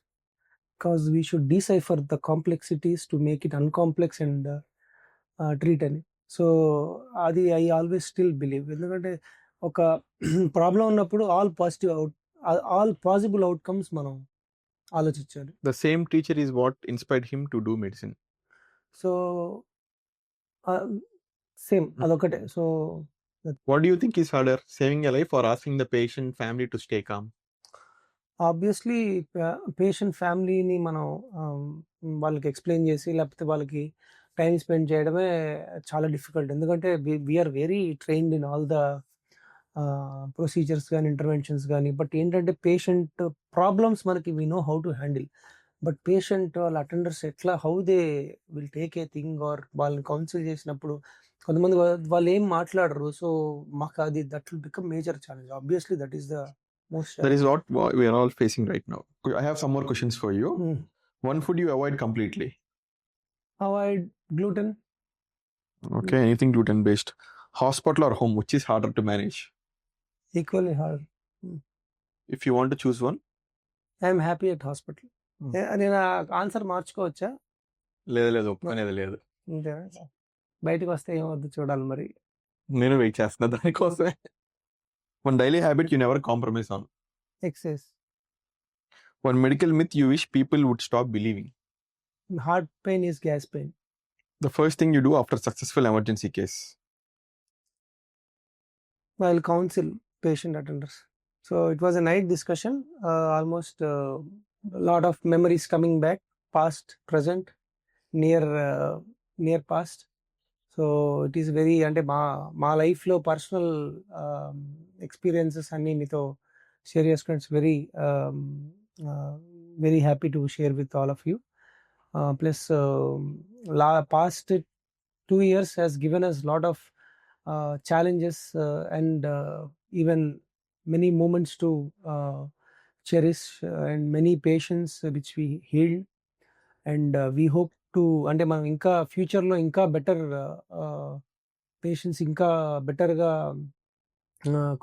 because we should decipher the complexities to make it uncomplex and treat అని. సో అది I always still believe, ఎందుకంటే ఒక problem ఉన్నప్పుడు all possible outcomes మనం ఆలోచించాలి. The same teacher is what inspired him to do medicine. So same అదొకటే. So What do you think is harder, saving a life or asking the patient family to stay calm? Obviously patient ఫ్యామిలీని మనం వాళ్ళకి explain చేసి, లేకపోతే వాళ్ళకి time spend చేయడమే చాలా difficult, ఎందుకంటే we are very trained in all the procedures కానీ ఇంటర్వెన్షన్స్ కానీ. బట్ ఏంటంటే పేషెంట్ ప్రాబ్లమ్స్ మనకి we know how to handle, but patient వాళ్ళ అటెండర్స్ ఎట్లా how they will take a thing, or వాళ్ళని కౌన్సిల్ చేసినప్పుడు కొంతమంది వాళ్ళు ఏం మాట్లాడరు. సో మాకు అది that will become major challenge. Obviously that is the most. That is what we are all facing right now. I have some more questions for you. One food you avoid completely. Avoid gluten. Okay, anything gluten based. Hospital or home, which is harder to manage? Equally hard. If you want to choose one. I'm happy at hospital. నేను answer మార్చుకోవచ్చా? లేదు ఒప్పుకునేది లేదు. అంతేనా? బయటకు వస్తే ఏమవుద్దు చూడాలి మరి. నేను వెయిట్ చేస్తున్నా దానికోసమే. One daily habit you never compromise on. Exercise. One medical myth you wish people would stop believing. Heart pain is gas pain. The first thing you do after successful emergency case. I'll counsel patient attenders. So it was a nice discussion. Almost a lot of memories coming back, past, present, near past. So it is very అంటే మా లైఫ్లో personal experiences అన్నీ మీతో share చేసుకుని it's very happy to share with all of you. Plus past 2 years has given us lot of challenges and even many moments to cherish and many patients which we healed, and we hope to అంటే మనం ఇంకా ఫ్యూచర్లో ఇంకా better patients ఇంకా బెటర్గా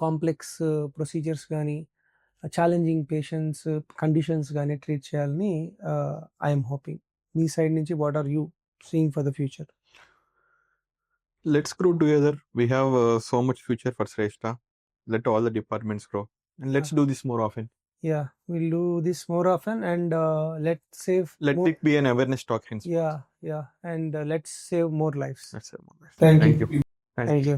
complex procedures కానీ challenging patients conditions కానీ treat చేయాలని ఐఎమ్ హోపింగ్. మీ సైడ్ నుంచి what are you seeing for the future? Let's grow together. We have so much future for Shrestha. Let all the departments grow, and let's do this more often. Yeah, we'll do this more often, and let's save. Let it be an awareness talk hence. Yeah, and let's save more lives. Let's save more lives. Thank you. Thank you.